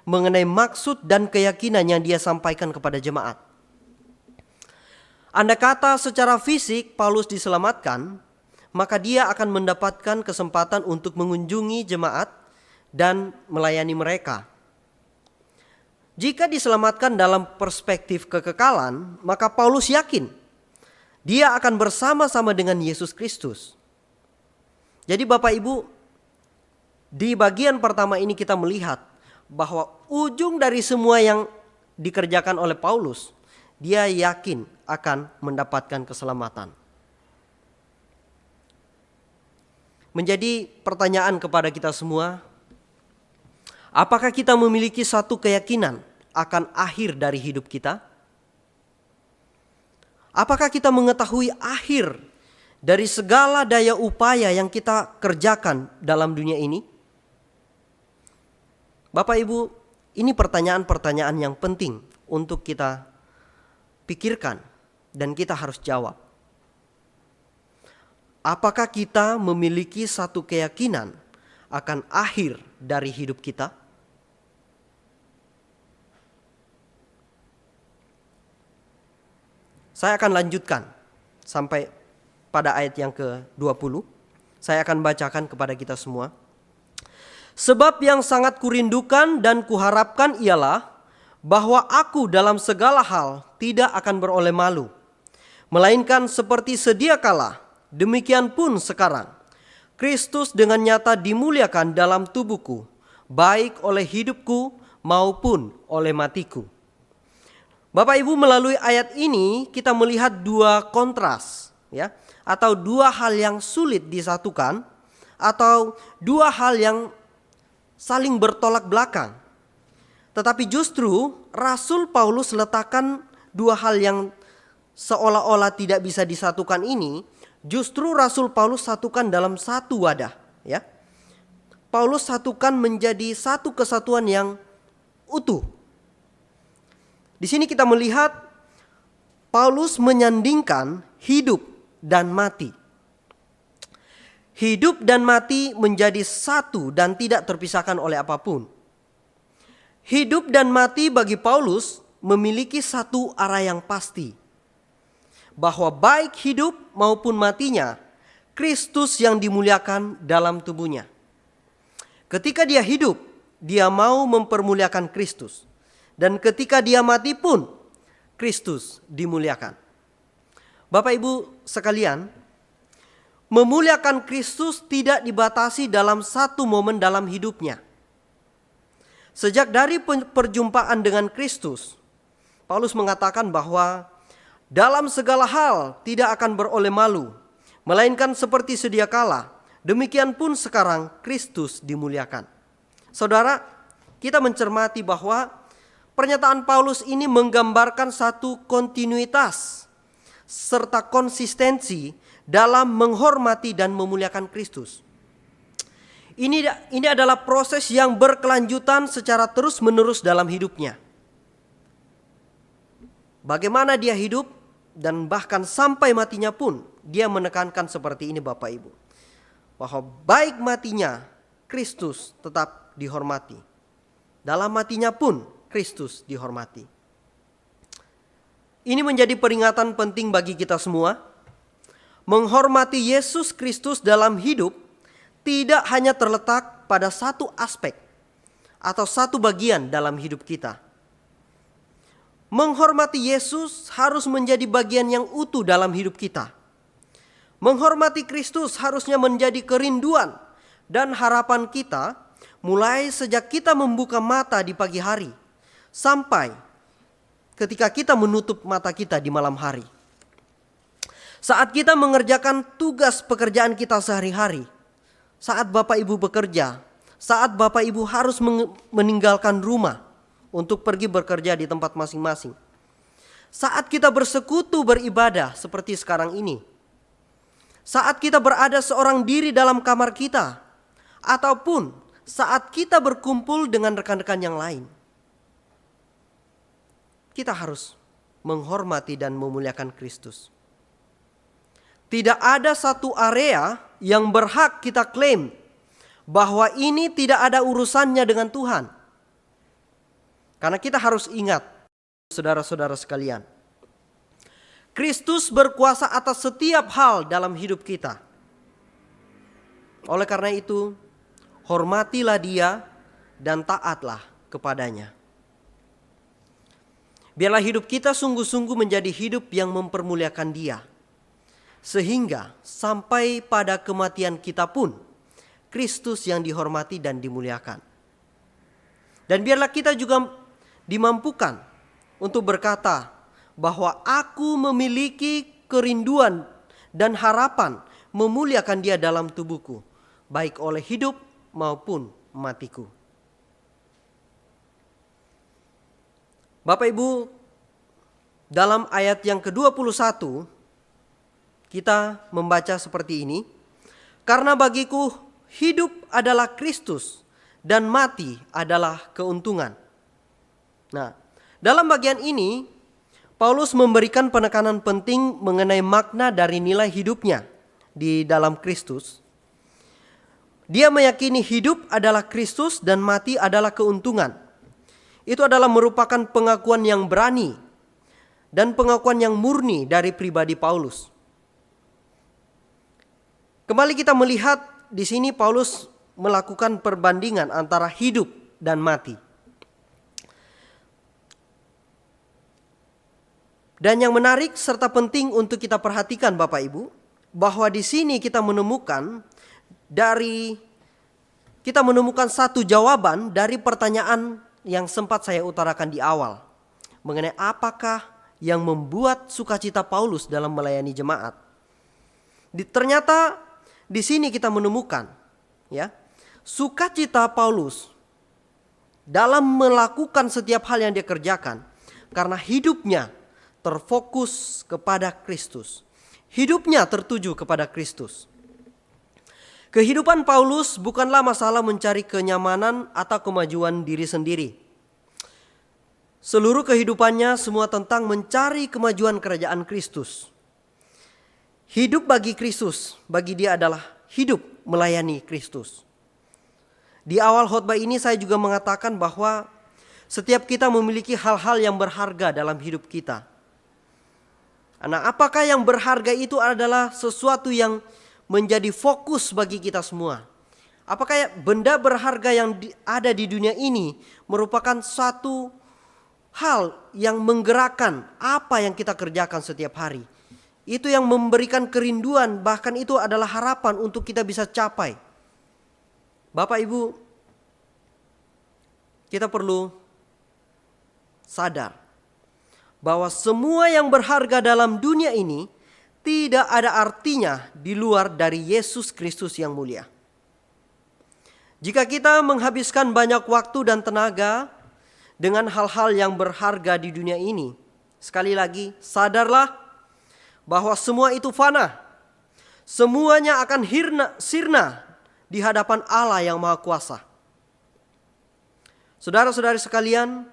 mengenai maksud dan keyakinan yang dia sampaikan kepada jemaat. Andai kata secara fisik Paulus diselamatkan, maka dia akan mendapatkan kesempatan untuk mengunjungi jemaat dan melayani mereka. Jika diselamatkan dalam perspektif kekekalan, maka Paulus yakin dia akan bersama-sama dengan Yesus Kristus. Jadi Bapak Ibu, di bagian pertama ini kita melihat bahwa ujung dari semua yang dikerjakan oleh Paulus, dia yakin akan mendapatkan keselamatan. Menjadi pertanyaan kepada kita semua, apakah kita memiliki satu keyakinan akan akhir dari hidup kita? Apakah kita mengetahui akhir dari segala daya upaya yang kita kerjakan dalam dunia ini? Bapak Ibu, ini pertanyaan-pertanyaan yang penting untuk kita pikirkan dan kita harus jawab. Apakah kita memiliki satu keyakinan akan akhir dari hidup kita? Saya akan lanjutkan sampai pada ayat yang ke-20. Saya akan bacakan kepada kita semua. Sebab yang sangat kurindukan dan kuharapkan ialah bahwa aku dalam segala hal tidak akan beroleh malu, melainkan seperti sedia kala, demikian pun sekarang, Kristus dengan nyata dimuliakan dalam tubuhku, baik oleh hidupku maupun oleh matiku. Bapak Ibu, melalui ayat ini kita melihat dua kontras ya, atau dua hal yang sulit disatukan, atau dua hal yang saling bertolak belakang. Tetapi justru Rasul Paulus letakkan dua hal yang seolah-olah tidak bisa disatukan ini, justru Rasul Paulus satukan dalam satu wadah ya. Paulus satukan menjadi satu kesatuan yang utuh. Di sini kita melihat Paulus menyandingkan hidup dan mati. Hidup dan mati menjadi satu dan tidak terpisahkan oleh apapun. Hidup dan mati bagi Paulus memiliki satu arah yang pasti, bahwa baik hidup maupun matinya, Kristus yang dimuliakan dalam tubuhnya. Ketika dia hidup, dia mau mempermuliakan Kristus. Dan ketika dia mati pun, Kristus dimuliakan. Bapak Ibu sekalian, memuliakan Kristus tidak dibatasi dalam satu momen dalam hidupnya. Sejak dari perjumpaan dengan Kristus, Paulus mengatakan bahwa dalam segala hal tidak akan beroleh malu, melainkan seperti sedia kala, demikian pun sekarang Kristus dimuliakan. Saudara, kita mencermati bahwa pernyataan Paulus ini menggambarkan satu kontinuitas serta konsistensi dalam menghormati dan memuliakan Kristus. Ini adalah proses yang berkelanjutan secara terus-menerus dalam hidupnya. Bagaimana dia hidup dan bahkan sampai matinya pun dia menekankan seperti ini Bapak Ibu. Bahwa baik matinya Kristus tetap dihormati. Dalam matinya pun Kristus dihormati. Ini menjadi peringatan penting bagi kita semua. Menghormati Yesus Kristus dalam hidup tidak hanya terletak pada satu aspek atau satu bagian dalam hidup kita. Menghormati Yesus harus menjadi bagian yang utuh dalam hidup kita. Menghormati Kristus harusnya menjadi kerinduan dan harapan kita mulai sejak kita membuka mata di pagi hari sampai ketika kita menutup mata kita di malam hari. Saat kita mengerjakan tugas pekerjaan kita sehari-hari, saat Bapak Ibu bekerja, saat Bapak Ibu harus meninggalkan rumah untuk pergi bekerja di tempat masing-masing. Saat kita bersekutu beribadah seperti sekarang ini. Saat kita berada seorang diri dalam kamar kita. Ataupun saat kita berkumpul dengan rekan-rekan yang lain. Kita harus menghormati dan memuliakan Kristus. Tidak ada satu area yang berhak kita klaim bahwa ini tidak ada urusannya dengan Tuhan. Karena kita harus ingat, saudara-saudara sekalian, Kristus berkuasa atas setiap hal dalam hidup kita. Oleh karena itu, hormatilah Dia dan taatlah kepadanya. Biarlah hidup kita sungguh-sungguh menjadi hidup yang mempermuliakan Dia. Sehingga sampai pada kematian kita pun Kristus yang dihormati dan dimuliakan. Dan biarlah kita juga dimampukan untuk berkata bahwa aku memiliki kerinduan dan harapan memuliakan Dia dalam tubuhku, baik oleh hidup maupun matiku. Bapak Ibu, dalam ayat yang ke-21 kita membaca seperti ini. Karena bagiku hidup adalah Kristus dan mati adalah keuntungan. Nah, dalam bagian ini Paulus memberikan penekanan penting mengenai makna dari nilai hidupnya di dalam Kristus. Dia meyakini hidup adalah Kristus dan mati adalah keuntungan. Itu adalah merupakan pengakuan yang berani dan pengakuan yang murni dari pribadi Paulus. Kembali kita melihat di sini Paulus melakukan perbandingan antara hidup dan mati. Dan yang menarik serta penting untuk kita perhatikan Bapak Ibu, bahwa di sini kita menemukan satu jawaban dari pertanyaan yang sempat saya utarakan di awal, mengenai apakah yang membuat sukacita Paulus dalam melayani jemaat. Ternyata di sini kita menemukan sukacita Paulus dalam melakukan setiap hal yang dia kerjakan karena hidupnya terfokus kepada Kristus. Hidupnya tertuju kepada Kristus. Kehidupan Paulus bukanlah masalah mencari kenyamanan atau kemajuan diri sendiri. Seluruh kehidupannya semua tentang mencari kemajuan kerajaan Kristus. Hidup bagi Kristus, bagi dia adalah hidup melayani Kristus. Di awal khotbah ini saya juga mengatakan bahwa setiap kita memiliki hal-hal yang berharga dalam hidup kita. Nah, apakah yang berharga itu adalah sesuatu yang menjadi fokus bagi kita semua? Apakah benda berharga yang ada di dunia ini merupakan satu hal yang menggerakkan apa yang kita kerjakan setiap hari? Itu yang memberikan kerinduan, bahkan itu adalah harapan untuk kita bisa capai. Bapak Ibu, kita perlu sadar bahwa semua yang berharga dalam dunia ini tidak ada artinya di luar dari Yesus Kristus yang mulia. Jika kita menghabiskan banyak waktu dan tenaga dengan hal-hal yang berharga di dunia ini, sekali lagi sadarlah bahwa semua itu fana. Semuanya akan sirna di hadapan Allah yang Maha Kuasa. Saudara-saudari sekalian,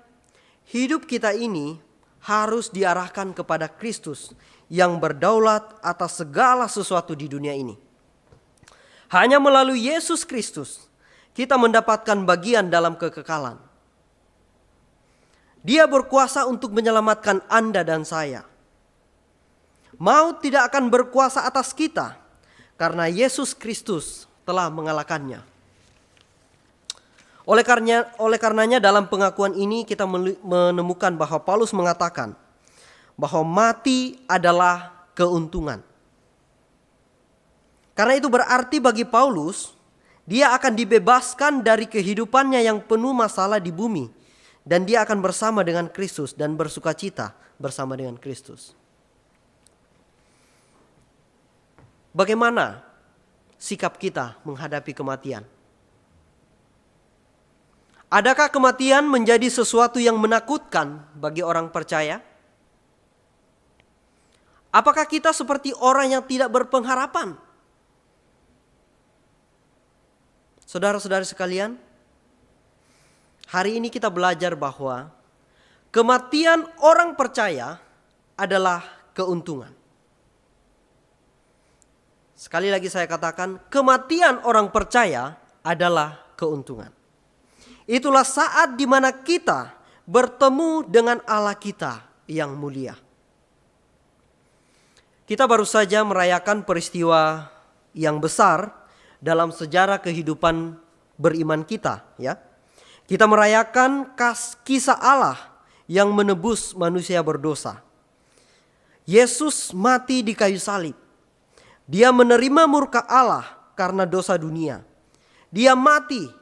hidup kita ini harus diarahkan kepada Kristus yang berdaulat atas segala sesuatu di dunia ini. Hanya melalui Yesus Kristus kita mendapatkan bagian dalam kekekalan. Dia berkuasa untuk menyelamatkan Anda dan saya. Maut tidak akan berkuasa atas kita karena Yesus Kristus telah mengalahkannya. Oleh karenanya dalam pengakuan ini kita menemukan bahwa Paulus mengatakan bahwa mati adalah keuntungan. Karena itu berarti bagi Paulus, dia akan dibebaskan dari kehidupannya yang penuh masalah di bumi. Dan dia akan bersama dengan Kristus dan bersukacita bersama dengan Kristus. Bagaimana sikap kita menghadapi kematian? Adakah kematian menjadi sesuatu yang menakutkan bagi orang percaya? Apakah kita seperti orang yang tidak berpengharapan? Saudara-saudari sekalian, hari ini kita belajar bahwa kematian orang percaya adalah keuntungan. Sekali lagi saya katakan, kematian orang percaya adalah keuntungan. Itulah saat di mana kita bertemu dengan Allah kita yang mulia. Kita baru saja merayakan peristiwa yang besar dalam sejarah kehidupan beriman kita, ya. Kita merayakan kisah Allah yang menebus manusia berdosa. Yesus mati di kayu salib. Dia menerima murka Allah karena dosa dunia. Dia mati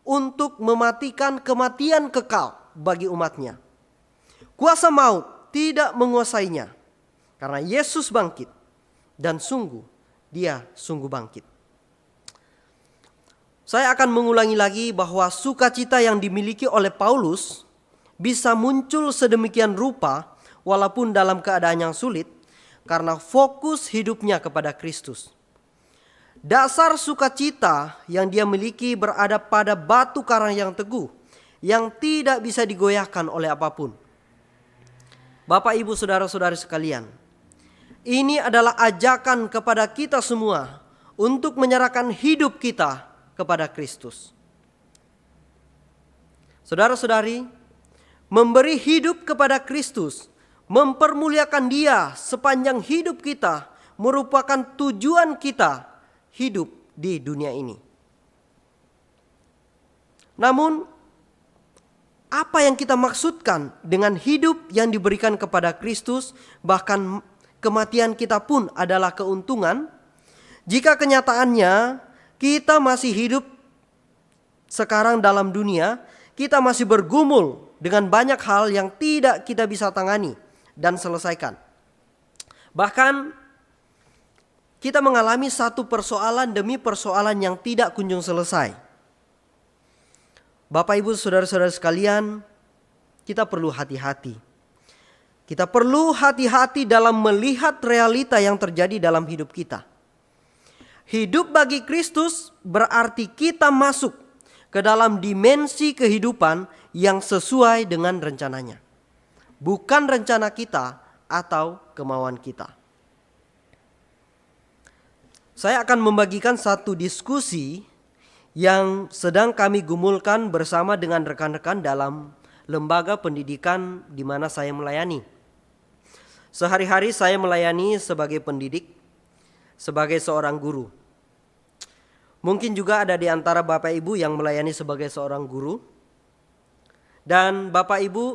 untuk mematikan kematian kekal bagi umatnya. Kuasa maut tidak menguasainya karena Yesus bangkit dan dia sungguh bangkit. Saya akan mengulangi lagi bahwa sukacita yang dimiliki oleh Paulus bisa muncul sedemikian rupa walaupun dalam keadaan yang sulit karena fokus hidupnya kepada Kristus. Dasar sukacita yang dia miliki berada pada batu karang yang teguh yang tidak bisa digoyahkan oleh apapun. Bapak, Ibu, saudara-saudari sekalian, ini adalah ajakan kepada kita semua untuk menyerahkan hidup kita kepada Kristus. Saudara-saudari, memberi hidup kepada Kristus, mempermuliakan Dia sepanjang hidup kita merupakan tujuan kita hidup di dunia ini. Namun, apa yang kita maksudkan dengan hidup yang diberikan kepada Kristus, bahkan kematian kita pun adalah keuntungan, jika kenyataannya kita masih hidup sekarang dalam dunia, kita masih bergumul dengan banyak hal yang tidak kita bisa tangani dan selesaikan. Bahkan kita mengalami satu persoalan demi persoalan yang tidak kunjung selesai. Bapak, Ibu, saudara-saudara sekalian, kita perlu hati-hati. Kita perlu hati-hati dalam melihat realita yang terjadi dalam hidup kita. Hidup bagi Kristus berarti kita masuk ke dalam dimensi kehidupan yang sesuai dengan rencananya. Bukan rencana kita atau kemauan kita. Saya akan membagikan satu diskusi yang sedang kami gumulkan bersama dengan rekan-rekan dalam lembaga pendidikan di mana saya melayani. Sehari-hari saya melayani sebagai pendidik, sebagai seorang guru. Mungkin juga ada di antara Bapak Ibu yang melayani sebagai seorang guru. Dan Bapak Ibu,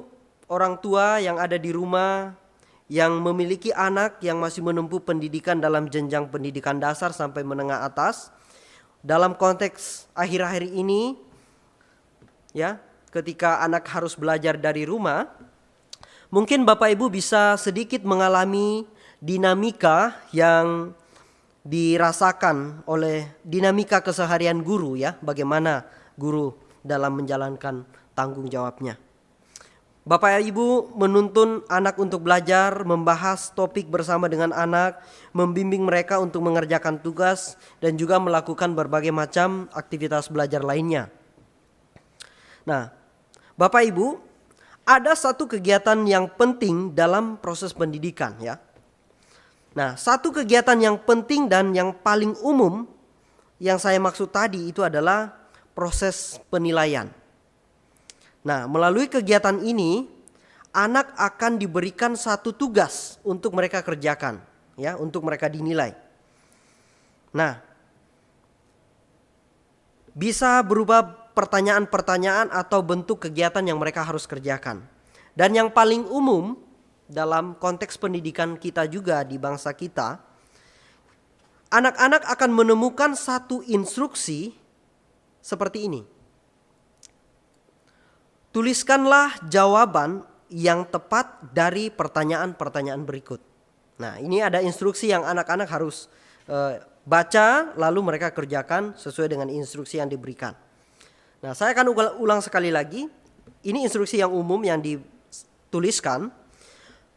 orang tua yang ada di rumah, yang memiliki anak yang masih menempuh pendidikan dalam jenjang pendidikan dasar sampai menengah atas. Dalam konteks akhir-akhir ini, ya, ketika anak harus belajar dari rumah, mungkin Bapak Ibu bisa sedikit mengalami dinamika yang dirasakan oleh dinamika keseharian guru, ya, bagaimana guru dalam menjalankan tanggung jawabnya. Bapak Ibu menuntun anak untuk belajar, membahas topik bersama dengan anak, membimbing mereka untuk mengerjakan tugas, dan juga melakukan berbagai macam aktivitas belajar lainnya. Nah, Bapak Ibu, ada satu kegiatan yang penting dalam proses pendidikan ya. Nah, satu kegiatan yang penting dan yang paling umum yang saya maksud tadi itu adalah proses penilaian. Nah, melalui kegiatan ini anak akan diberikan satu tugas untuk mereka kerjakan ya, untuk mereka dinilai. Nah, bisa berupa pertanyaan-pertanyaan atau bentuk kegiatan yang mereka harus kerjakan. Dan yang paling umum dalam konteks pendidikan kita juga di bangsa kita, anak-anak akan menemukan satu instruksi seperti ini. Tuliskanlah jawaban yang tepat dari pertanyaan-pertanyaan berikut. Nah, ini ada instruksi yang anak-anak harus baca lalu mereka kerjakan sesuai dengan instruksi yang diberikan. Nah, saya akan ulang sekali lagi. Ini instruksi yang umum yang dituliskan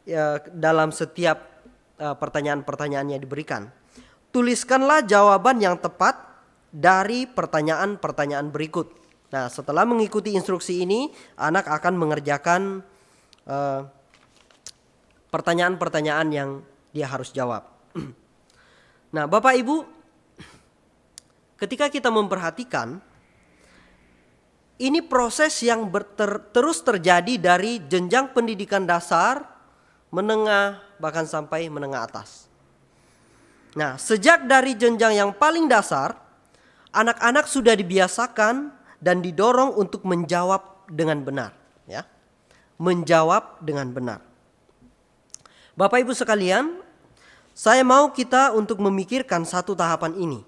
ya, dalam setiap pertanyaan-pertanyaan yang diberikan. Tuliskanlah jawaban yang tepat dari pertanyaan-pertanyaan berikut. Nah, setelah mengikuti instruksi ini, anak akan mengerjakan pertanyaan-pertanyaan yang dia harus jawab. Nah, Bapak Ibu, ketika kita memperhatikan, ini proses yang terus terjadi dari jenjang pendidikan dasar, menengah, bahkan sampai menengah atas. Nah, sejak dari jenjang yang paling dasar, anak-anak sudah dibiasakan dan didorong untuk menjawab dengan benar, ya. Menjawab dengan benar. Bapak Ibu sekalian, saya mau kita untuk memikirkan satu tahapan ini.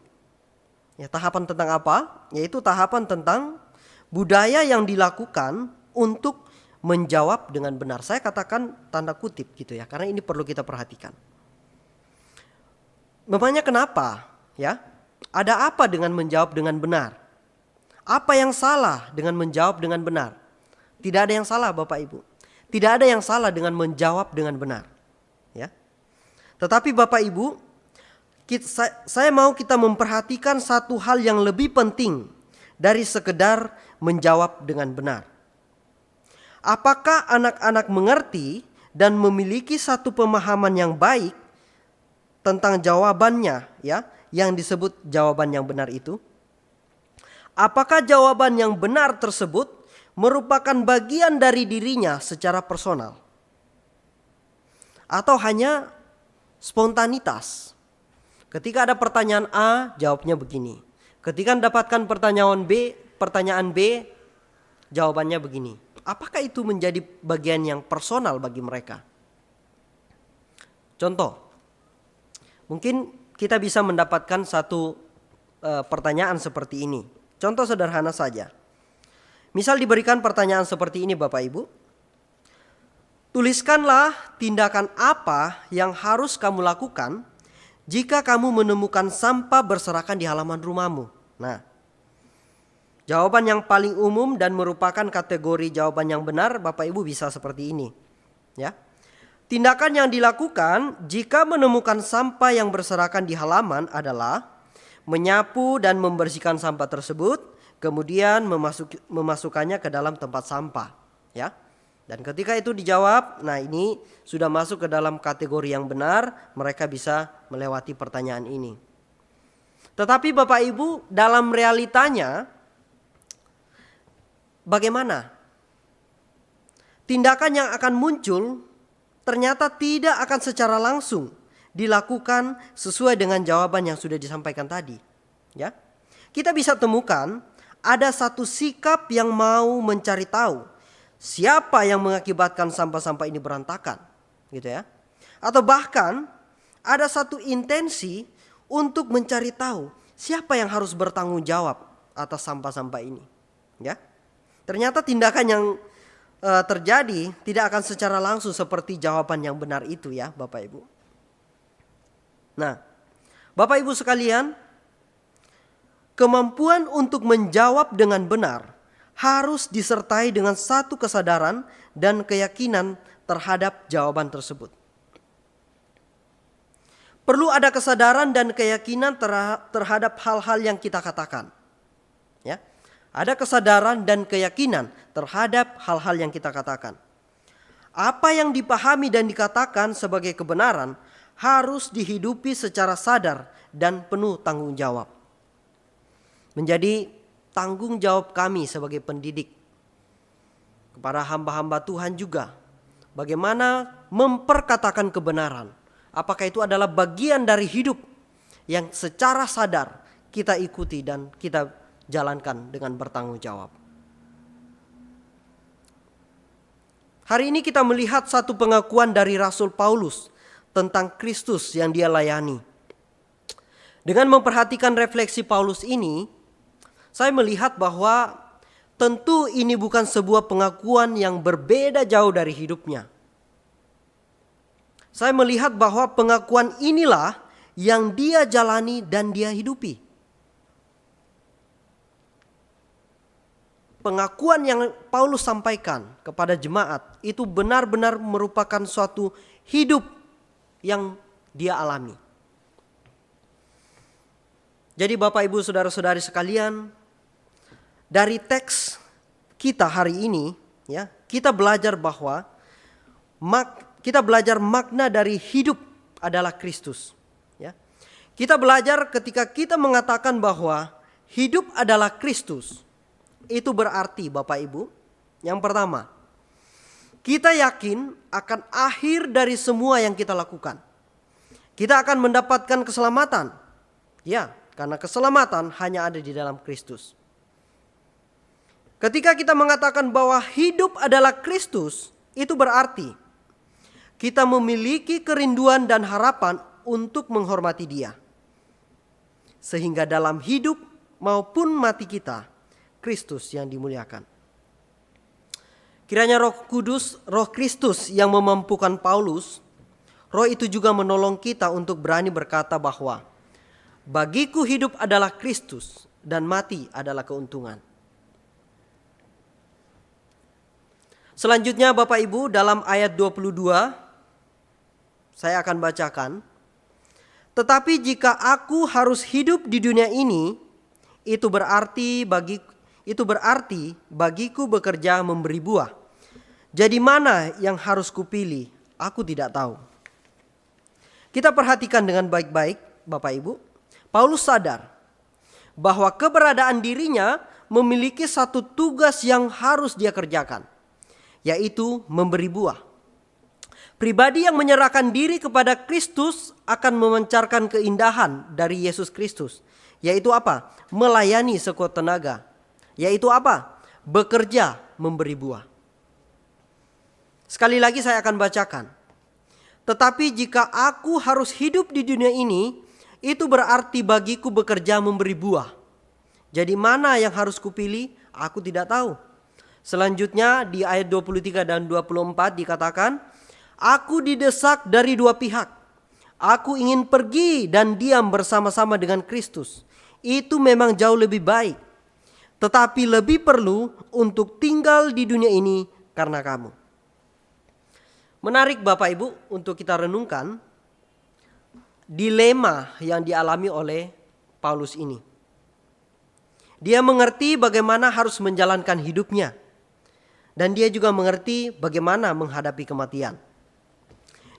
Ya, tahapan tentang apa? Yaitu tahapan tentang budaya yang dilakukan untuk menjawab dengan benar. Saya katakan tanda kutip gitu ya, karena ini perlu kita perhatikan. Memangnya kenapa? Ya, ada apa dengan menjawab dengan benar? Apa yang salah dengan menjawab dengan benar? Tidak ada yang salah, Bapak Ibu. Tidak ada yang salah dengan menjawab dengan benar. Ya. Tetapi Bapak Ibu, saya mau kita memperhatikan satu hal yang lebih penting dari sekedar menjawab dengan benar. Apakah anak-anak mengerti dan memiliki satu pemahaman yang baik tentang jawabannya, ya, yang disebut jawaban yang benar itu? Apakah jawaban yang benar tersebut merupakan bagian dari dirinya secara personal? Atau hanya spontanitas? Ketika ada pertanyaan A, jawabnya begini. Ketika mendapatkan pertanyaan B, jawabannya begini. Apakah itu menjadi bagian yang personal bagi mereka? Contoh, mungkin kita bisa mendapatkan satu pertanyaan seperti ini. Contoh sederhana saja. Misal diberikan pertanyaan seperti ini Bapak Ibu. Tuliskanlah tindakan apa yang harus kamu lakukan jika kamu menemukan sampah berserakan di halaman rumahmu. Nah, jawaban yang paling umum dan merupakan kategori jawaban yang benar Bapak Ibu bisa seperti ini. Ya. Tindakan yang dilakukan jika menemukan sampah yang berserakan di halaman adalah menyapu dan membersihkan sampah tersebut, kemudian memasukkannya ke dalam tempat sampah, ya. Dan ketika itu dijawab, nah ini sudah masuk ke dalam kategori yang benar, mereka bisa melewati pertanyaan ini. Tetapi Bapak Ibu, dalam realitanya bagaimana? Tindakan yang akan muncul ternyata tidak akan secara langsung dilakukan sesuai dengan jawaban yang sudah disampaikan tadi. Ya, kita bisa temukan ada satu sikap yang mau mencari tahu siapa yang mengakibatkan sampah-sampah ini berantakan, gitu ya. Atau bahkan ada satu intensi untuk mencari tahu siapa yang harus bertanggung jawab atas sampah-sampah ini. Ya, ternyata tindakan yang terjadi tidak akan secara langsung seperti jawaban yang benar itu ya, Bapak Ibu. Nah, Bapak Ibu sekalian, kemampuan untuk menjawab dengan benar harus disertai dengan satu kesadaran dan keyakinan terhadap jawaban tersebut. Perlu ada kesadaran dan keyakinan terhadap hal-hal yang kita katakan. Ya, ada kesadaran dan keyakinan terhadap hal-hal yang kita katakan. Apa yang dipahami dan dikatakan sebagai kebenaran harus dihidupi secara sadar dan penuh tanggung jawab. Menjadi tanggung jawab kami sebagai pendidik kepada hamba-hamba Tuhan juga, bagaimana memperkatakan kebenaran. Apakah itu adalah bagian dari hidup yang secara sadar kita ikuti dan kita jalankan dengan bertanggung jawab. Hari ini kita melihat satu pengakuan dari Rasul Paulus tentang Kristus yang dia layani. Dengan memperhatikan refleksi Paulus ini, saya melihat bahwa tentu ini bukan sebuah pengakuan yang berbeda jauh dari hidupnya. Saya melihat bahwa pengakuan inilah yang dia jalani dan dia hidupi. Pengakuan yang Paulus sampaikan kepada jemaat itu benar-benar merupakan suatu hidup yang dia alami. Jadi Bapak Ibu Saudara-saudari sekalian, dari teks kita hari ini, ya, kita belajar bahwa kita belajar makna dari hidup adalah Kristus. Ya. Kita belajar ketika kita mengatakan bahwa hidup adalah Kristus. Itu berarti Bapak Ibu, yang pertama, kita yakin akan akhir dari semua yang kita lakukan. Kita akan mendapatkan keselamatan. Ya, karena keselamatan hanya ada di dalam Kristus. Ketika kita mengatakan bahwa hidup adalah Kristus, itu berarti kita memiliki kerinduan dan harapan untuk menghormati Dia. Sehingga dalam hidup maupun mati kita, Kristus yang dimuliakan. Kiranya Roh Kudus, Roh Kristus yang memampukan Paulus, Roh itu juga menolong kita untuk berani berkata bahwa bagiku hidup adalah Kristus dan mati adalah keuntungan. Selanjutnya Bapak Ibu, dalam ayat 22 saya akan bacakan. Tetapi jika aku harus hidup di dunia ini, itu berarti bagiku bekerja memberi buah. Jadi mana yang harus kupilih? Aku tidak tahu. Kita perhatikan dengan baik-baik Bapak Ibu. Paulus sadar bahwa keberadaan dirinya memiliki satu tugas yang harus dia kerjakan, yaitu memberi buah. Pribadi yang menyerahkan diri kepada Kristus akan memancarkan keindahan dari Yesus Kristus. Yaitu apa? Melayani sekuat tenaga. Yaitu apa? Bekerja memberi buah. Sekali lagi saya akan bacakan. Tetapi jika aku harus hidup di dunia ini, itu berarti bagiku bekerja memberi buah. Jadi mana yang harus kupilih? Aku tidak tahu. Selanjutnya di ayat 23 dan 24 dikatakan, aku didesak dari dua pihak. Aku ingin pergi dan diam bersama-sama dengan Kristus. Itu memang jauh lebih baik. Tetapi lebih perlu untuk tinggal di dunia ini karena kamu. Menarik Bapak Ibu untuk kita renungkan dilema yang dialami oleh Paulus ini. Dia mengerti bagaimana harus menjalankan hidupnya. Dan dia juga mengerti bagaimana menghadapi kematian.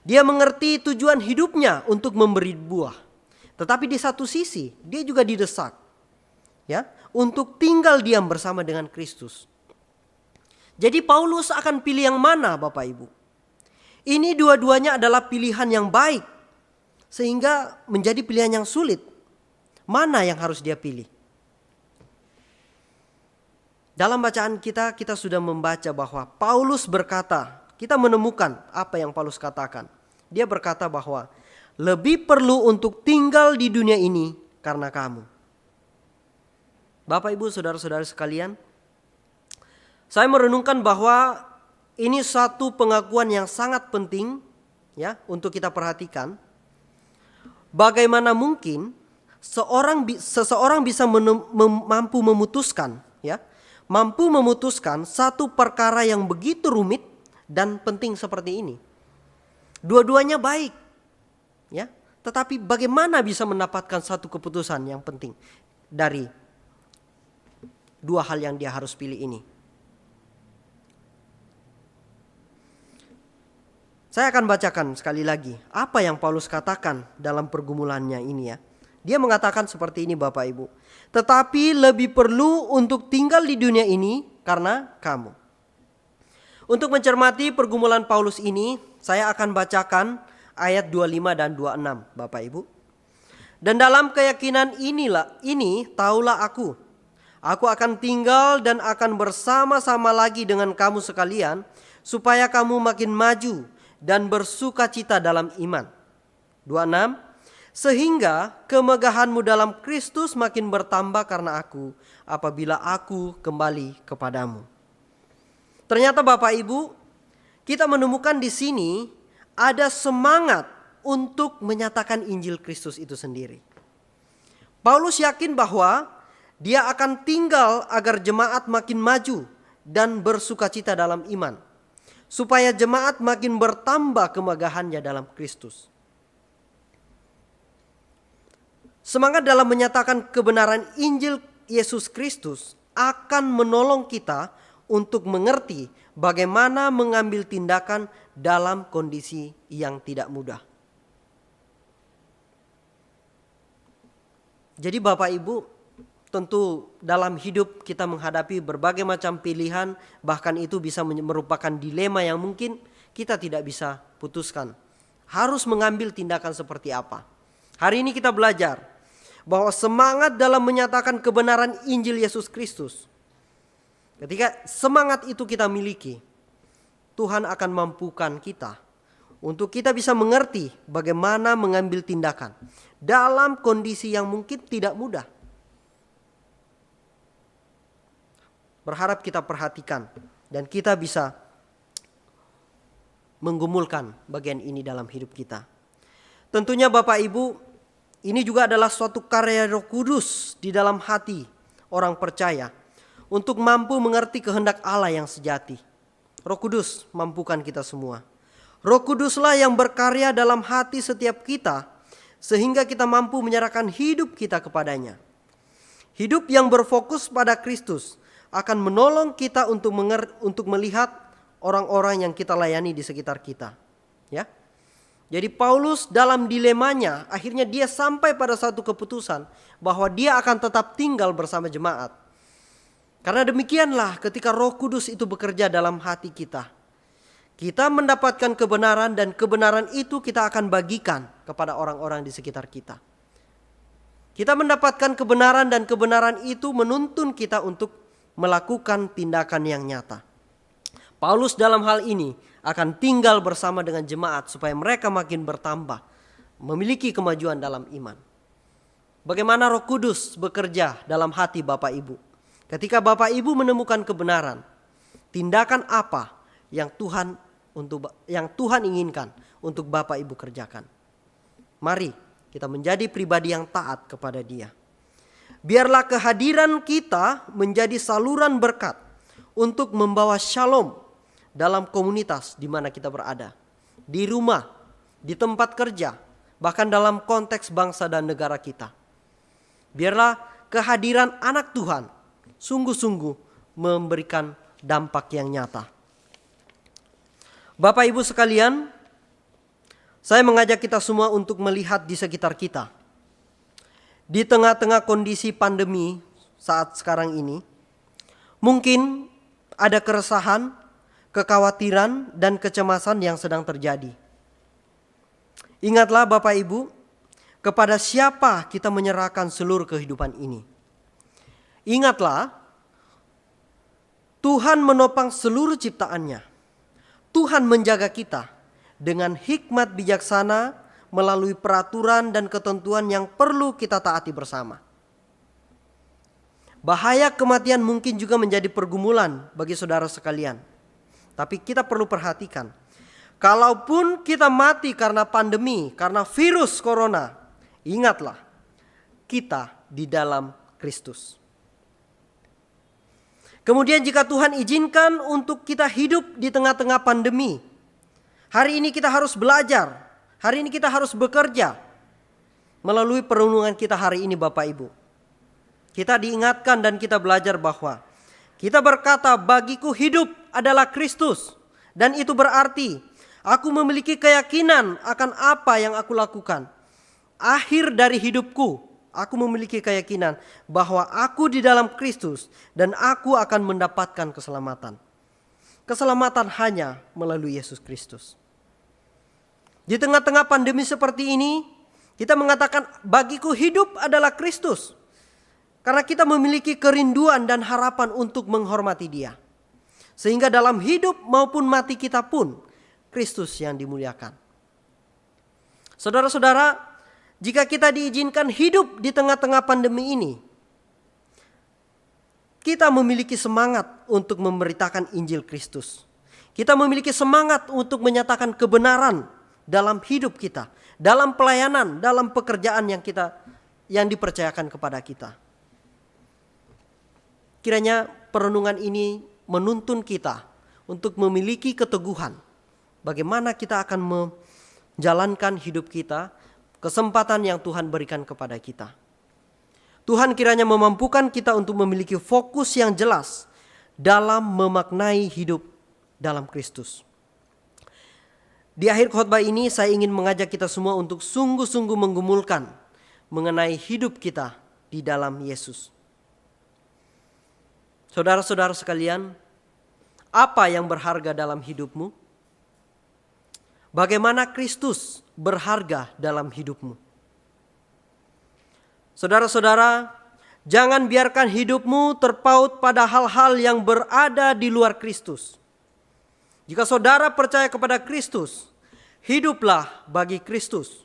Dia mengerti tujuan hidupnya untuk memberi buah. Tetapi di satu sisi dia juga didesak, ya, untuk tinggal diam bersama dengan Kristus. Jadi Paulus akan pilih yang mana Bapak Ibu? Ini dua-duanya adalah pilihan yang baik, sehingga menjadi pilihan yang sulit. Mana yang harus dia pilih? Dalam bacaan kita sudah membaca bahwa Paulus berkata, kita menemukan apa yang Paulus katakan. Dia berkata bahwa lebih perlu untuk tinggal di dunia ini karena kamu. Bapak Ibu Saudara-saudara sekalian, saya merenungkan bahwa ini satu pengakuan yang sangat penting, ya, untuk kita perhatikan. Bagaimana mungkin seseorang bisa mampu memutuskan, ya, mampu memutuskan satu perkara yang begitu rumit dan penting seperti ini? Dua-duanya baik, ya. Tetapi bagaimana bisa mendapatkan satu keputusan yang penting dari dua hal yang dia harus pilih ini? Saya akan bacakan sekali lagi apa yang Paulus katakan dalam pergumulannya ini ya. Dia mengatakan seperti ini Bapak Ibu. Tetapi lebih perlu untuk tinggal di dunia ini karena kamu. Untuk mencermati pergumulan Paulus ini, saya akan bacakan ayat 25 dan 26 Bapak Ibu. Dan dalam keyakinan ini taulah aku akan tinggal dan akan bersama-sama lagi dengan kamu sekalian, supaya kamu makin maju dan bersukacita dalam iman. 26. Sehingga kemegahanmu dalam Kristus makin bertambah karena aku, apabila aku kembali kepadamu. Ternyata Bapak Ibu, kita menemukan di sini ada semangat untuk menyatakan Injil Kristus itu sendiri. Paulus yakin bahwa dia akan tinggal agar jemaat makin maju dan bersukacita dalam iman, supaya jemaat makin bertambah kemegahannya dalam Kristus. Semangat dalam menyatakan kebenaran Injil Yesus Kristus akan menolong kita untuk mengerti bagaimana mengambil tindakan dalam kondisi yang tidak mudah. Jadi Bapak Ibu, tentu dalam hidup kita menghadapi berbagai macam pilihan, bahkan itu bisa merupakan dilema yang mungkin kita tidak bisa putuskan. Harus mengambil tindakan seperti apa? Hari ini kita belajar bahwa semangat dalam menyatakan kebenaran Injil Yesus Kristus, ketika semangat itu kita miliki, Tuhan akan mampukan kita untuk kita bisa mengerti bagaimana mengambil tindakan dalam kondisi yang mungkin tidak mudah. Berharap kita perhatikan dan kita bisa menggumulkan bagian ini dalam hidup kita. Tentunya Bapak Ibu, ini juga adalah suatu karya Roh Kudus di dalam hati orang percaya untuk mampu mengerti kehendak Allah yang sejati. Roh Kudus mampukan kita semua. Roh Kuduslah yang berkarya dalam hati setiap kita sehingga kita mampu menyerahkan hidup kita kepadanya. Hidup yang berfokus pada Kristus akan menolong kita untuk melihat orang-orang yang kita layani di sekitar kita. Ya. Jadi Paulus dalam dilemanya akhirnya dia sampai pada satu keputusan bahwa dia akan tetap tinggal bersama jemaat. Karena demikianlah ketika Roh Kudus itu bekerja dalam hati kita, kita mendapatkan kebenaran dan kebenaran itu kita akan bagikan kepada orang-orang di sekitar kita. Kita mendapatkan kebenaran dan kebenaran itu menuntun kita untuk melakukan tindakan yang nyata. Paulus dalam hal ini akan tinggal bersama dengan jemaat supaya mereka makin bertambah, memiliki kemajuan dalam iman. Bagaimana Roh Kudus bekerja dalam hati Bapak Ibu? Ketika Bapak Ibu menemukan kebenaran, tindakan apa yang Tuhan inginkan untuk Bapak Ibu kerjakan? Mari kita menjadi pribadi yang taat kepada Dia. Biarlah kehadiran kita menjadi saluran berkat untuk membawa shalom dalam komunitas di mana kita berada, di rumah, di tempat kerja, bahkan dalam konteks bangsa dan negara kita. Biarlah kehadiran anak Tuhan sungguh-sungguh memberikan dampak yang nyata. Bapak Ibu sekalian, saya mengajak kita semua untuk melihat di sekitar kita. Di tengah-tengah kondisi pandemi saat sekarang ini, mungkin ada keresahan, kekhawatiran dan kecemasan yang sedang terjadi. Ingatlah Bapak Ibu, kepada siapa kita menyerahkan seluruh kehidupan ini. Ingatlah, Tuhan menopang seluruh ciptaannya. Tuhan menjaga kita dengan hikmat bijaksana melalui peraturan dan ketentuan yang perlu kita taati bersama. Bahaya kematian mungkin juga menjadi pergumulan bagi saudara sekalian. Tapi kita perlu perhatikan, kalaupun kita mati karena pandemi, karena virus corona, ingatlah, kita di dalam Kristus. Kemudian jika Tuhan izinkan untuk kita hidup di tengah-tengah pandemi, hari ini kita harus belajar, hari ini kita harus bekerja. Melalui perenungan kita hari ini Bapak Ibu, kita diingatkan dan kita belajar bahwa kita berkata, bagiku hidup adalah Kristus. Dan itu berarti aku memiliki keyakinan akan apa yang aku lakukan. Akhir dari hidupku, aku memiliki keyakinan bahwa aku di dalam Kristus dan aku akan mendapatkan keselamatan. Keselamatan hanya melalui Yesus Kristus. Di tengah-tengah pandemi seperti ini, kita mengatakan bagiku hidup adalah Kristus. Karena kita memiliki kerinduan dan harapan untuk menghormati Dia. Sehingga dalam hidup maupun mati kita pun, Kristus yang dimuliakan. Saudara-saudara, jika kita diizinkan hidup di tengah-tengah pandemi ini, kita memiliki semangat untuk memberitakan Injil Kristus. Kita memiliki semangat untuk menyatakan kebenaran dalam hidup kita, dalam pelayanan, dalam pekerjaan yang dipercayakan kepada kita. Kiranya perenungan ini menuntun kita untuk memiliki keteguhan. Bagaimana kita akan menjalankan hidup kita, kesempatan yang Tuhan berikan kepada kita. Tuhan kiranya memampukan kita untuk memiliki fokus yang jelas dalam memaknai hidup dalam Kristus. Di akhir khotbah ini saya ingin mengajak kita semua untuk sungguh-sungguh menggumulkan mengenai hidup kita di dalam Yesus. Saudara-saudara sekalian, apa yang berharga dalam hidupmu? Bagaimana Kristus berharga dalam hidupmu? Saudara-saudara, jangan biarkan hidupmu terpaut pada hal-hal yang berada di luar Kristus. Jika saudara percaya kepada Kristus, hiduplah bagi Kristus.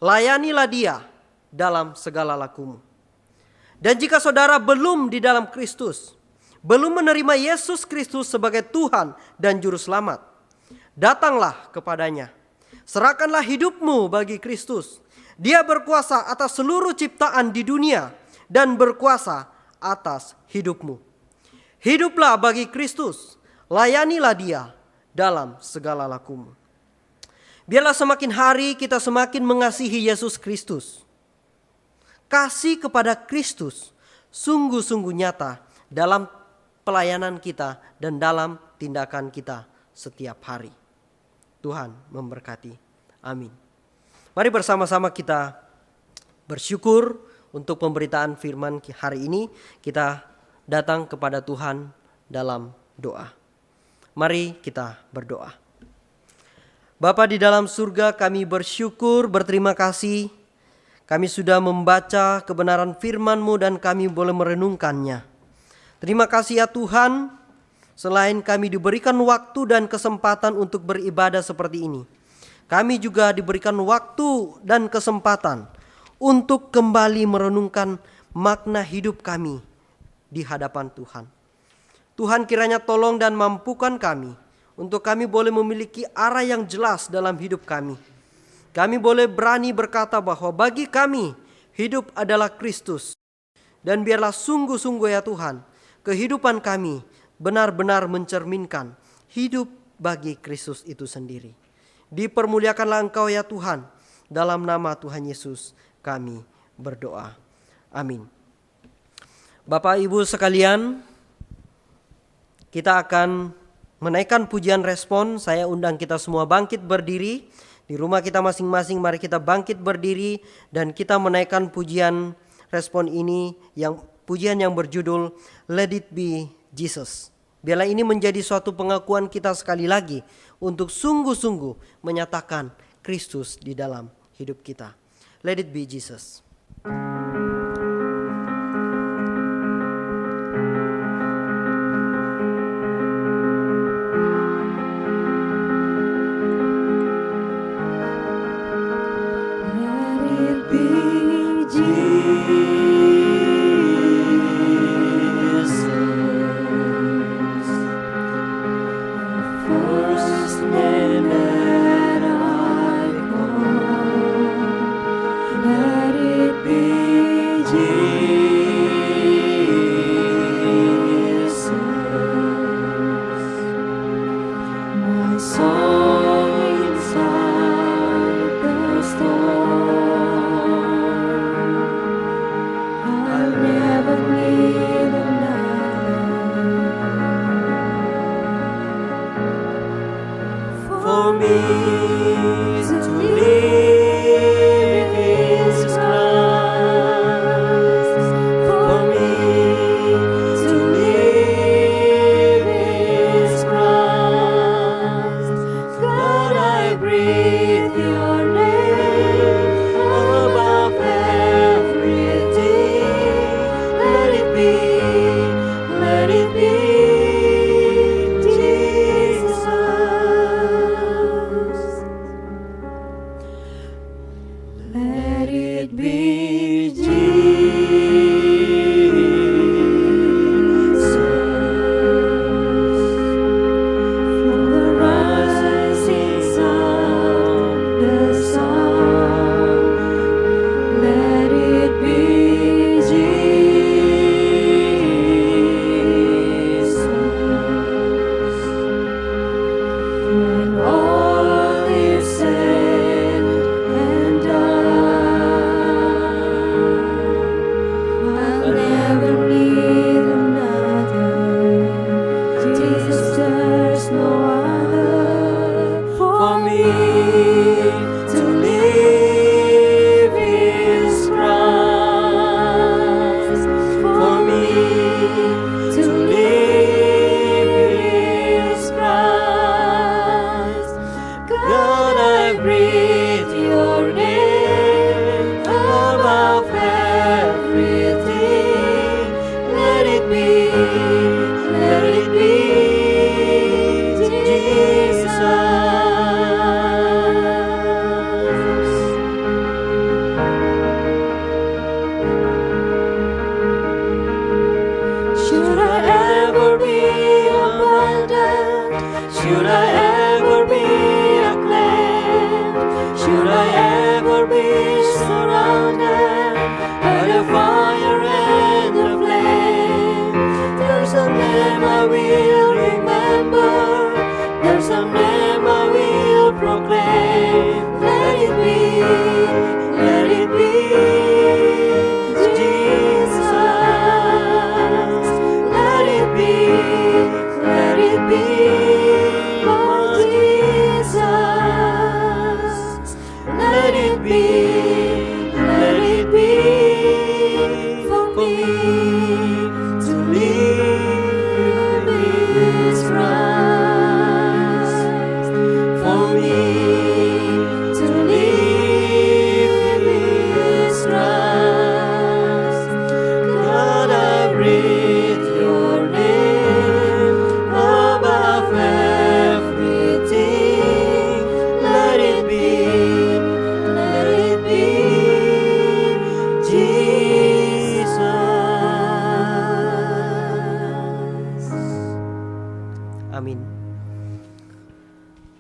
Layanilah Dia dalam segala lakumu. Dan jika saudara belum di dalam Kristus, belum menerima Yesus Kristus sebagai Tuhan dan Juru Selamat, datanglah kepadanya. Serahkanlah hidupmu bagi Kristus. Dia berkuasa atas seluruh ciptaan di dunia dan berkuasa atas hidupmu. Hiduplah bagi Kristus. Layanilah Dia dalam segala lakumu. Biarlah semakin hari kita semakin mengasihi Yesus Kristus. Kasih kepada Kristus sungguh-sungguh nyata dalam pelayanan kita dan dalam tindakan kita setiap hari. Tuhan memberkati. Amin. Mari bersama-sama kita bersyukur untuk pemberitaan firman hari ini. Kita datang kepada Tuhan dalam doa. Mari kita berdoa. Bapa di dalam surga, kami bersyukur, berterima kasih. Kami sudah membaca kebenaran firman-Mu dan kami boleh merenungkannya. Terima kasih ya Tuhan, selain kami diberikan waktu dan kesempatan untuk beribadah seperti ini, kami juga diberikan waktu dan kesempatan untuk kembali merenungkan makna hidup kami di hadapan Tuhan. Tuhan kiranya tolong dan mampukan kami untuk kami boleh memiliki arah yang jelas dalam hidup kami. Kami boleh berani berkata bahwa bagi kami hidup adalah Kristus. Dan biarlah sungguh-sungguh ya Tuhan, kehidupan kami benar-benar mencerminkan hidup bagi Kristus itu sendiri. Dipermuliakanlah Engkau ya Tuhan. Dalam nama Tuhan Yesus kami berdoa. Amin. Bapak Ibu sekalian, kita akan menaikkan pujian respon. Saya undang kita semua bangkit berdiri. Di rumah kita masing-masing mari kita bangkit berdiri dan kita menaikkan pujian respon ini, pujian yang berjudul Let It Be Jesus. Biarlah ini menjadi suatu pengakuan kita sekali lagi untuk sungguh-sungguh menyatakan Kristus di dalam hidup kita. Let it be Jesus. Jesus.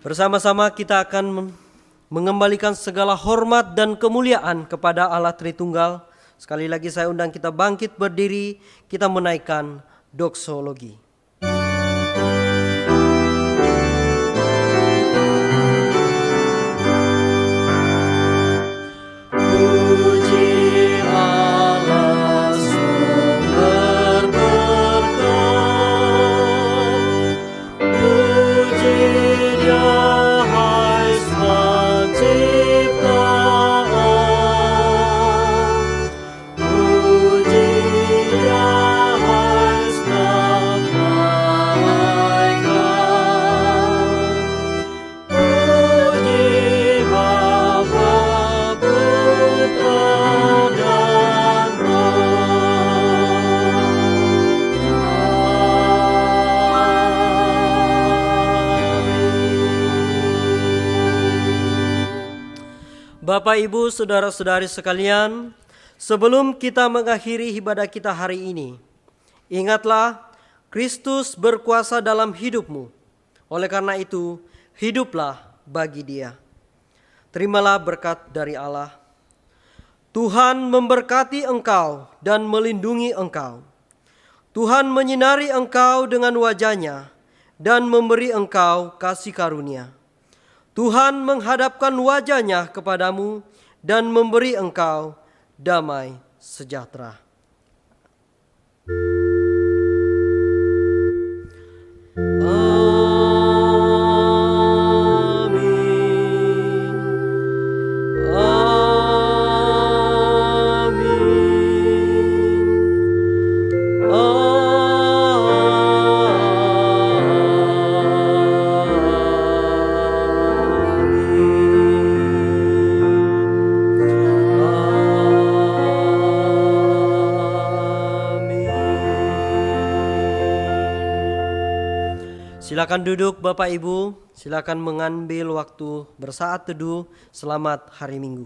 Bersama-sama kita akan mengembalikan segala hormat dan kemuliaan kepada Allah Tritunggal. Sekali lagi saya undang kita bangkit berdiri, kita menaikkan doksologi. Puji Allah sumber berkat, puji Dia hai Sang Ciptaan, puji Dia hai Sang Malaikat, puji Bapa, Putra dan Bapak, Ibu, saudara-saudari sekalian, sebelum kita mengakhiri ibadah kita hari ini, ingatlah Kristus berkuasa dalam hidupmu. Oleh karena itu, hiduplah bagi Dia. Terimalah berkat dari Allah. Tuhan memberkati engkau dan melindungi engkau. Tuhan menyinari engkau dengan wajah-Nya dan memberi engkau kasih karunia. Tuhan menghadapkan wajah-Nya kepadamu dan memberi engkau damai sejahtera. Silakan duduk Bapak Ibu, silakan mengambil waktu bersaat teduh. Selamat hari Minggu.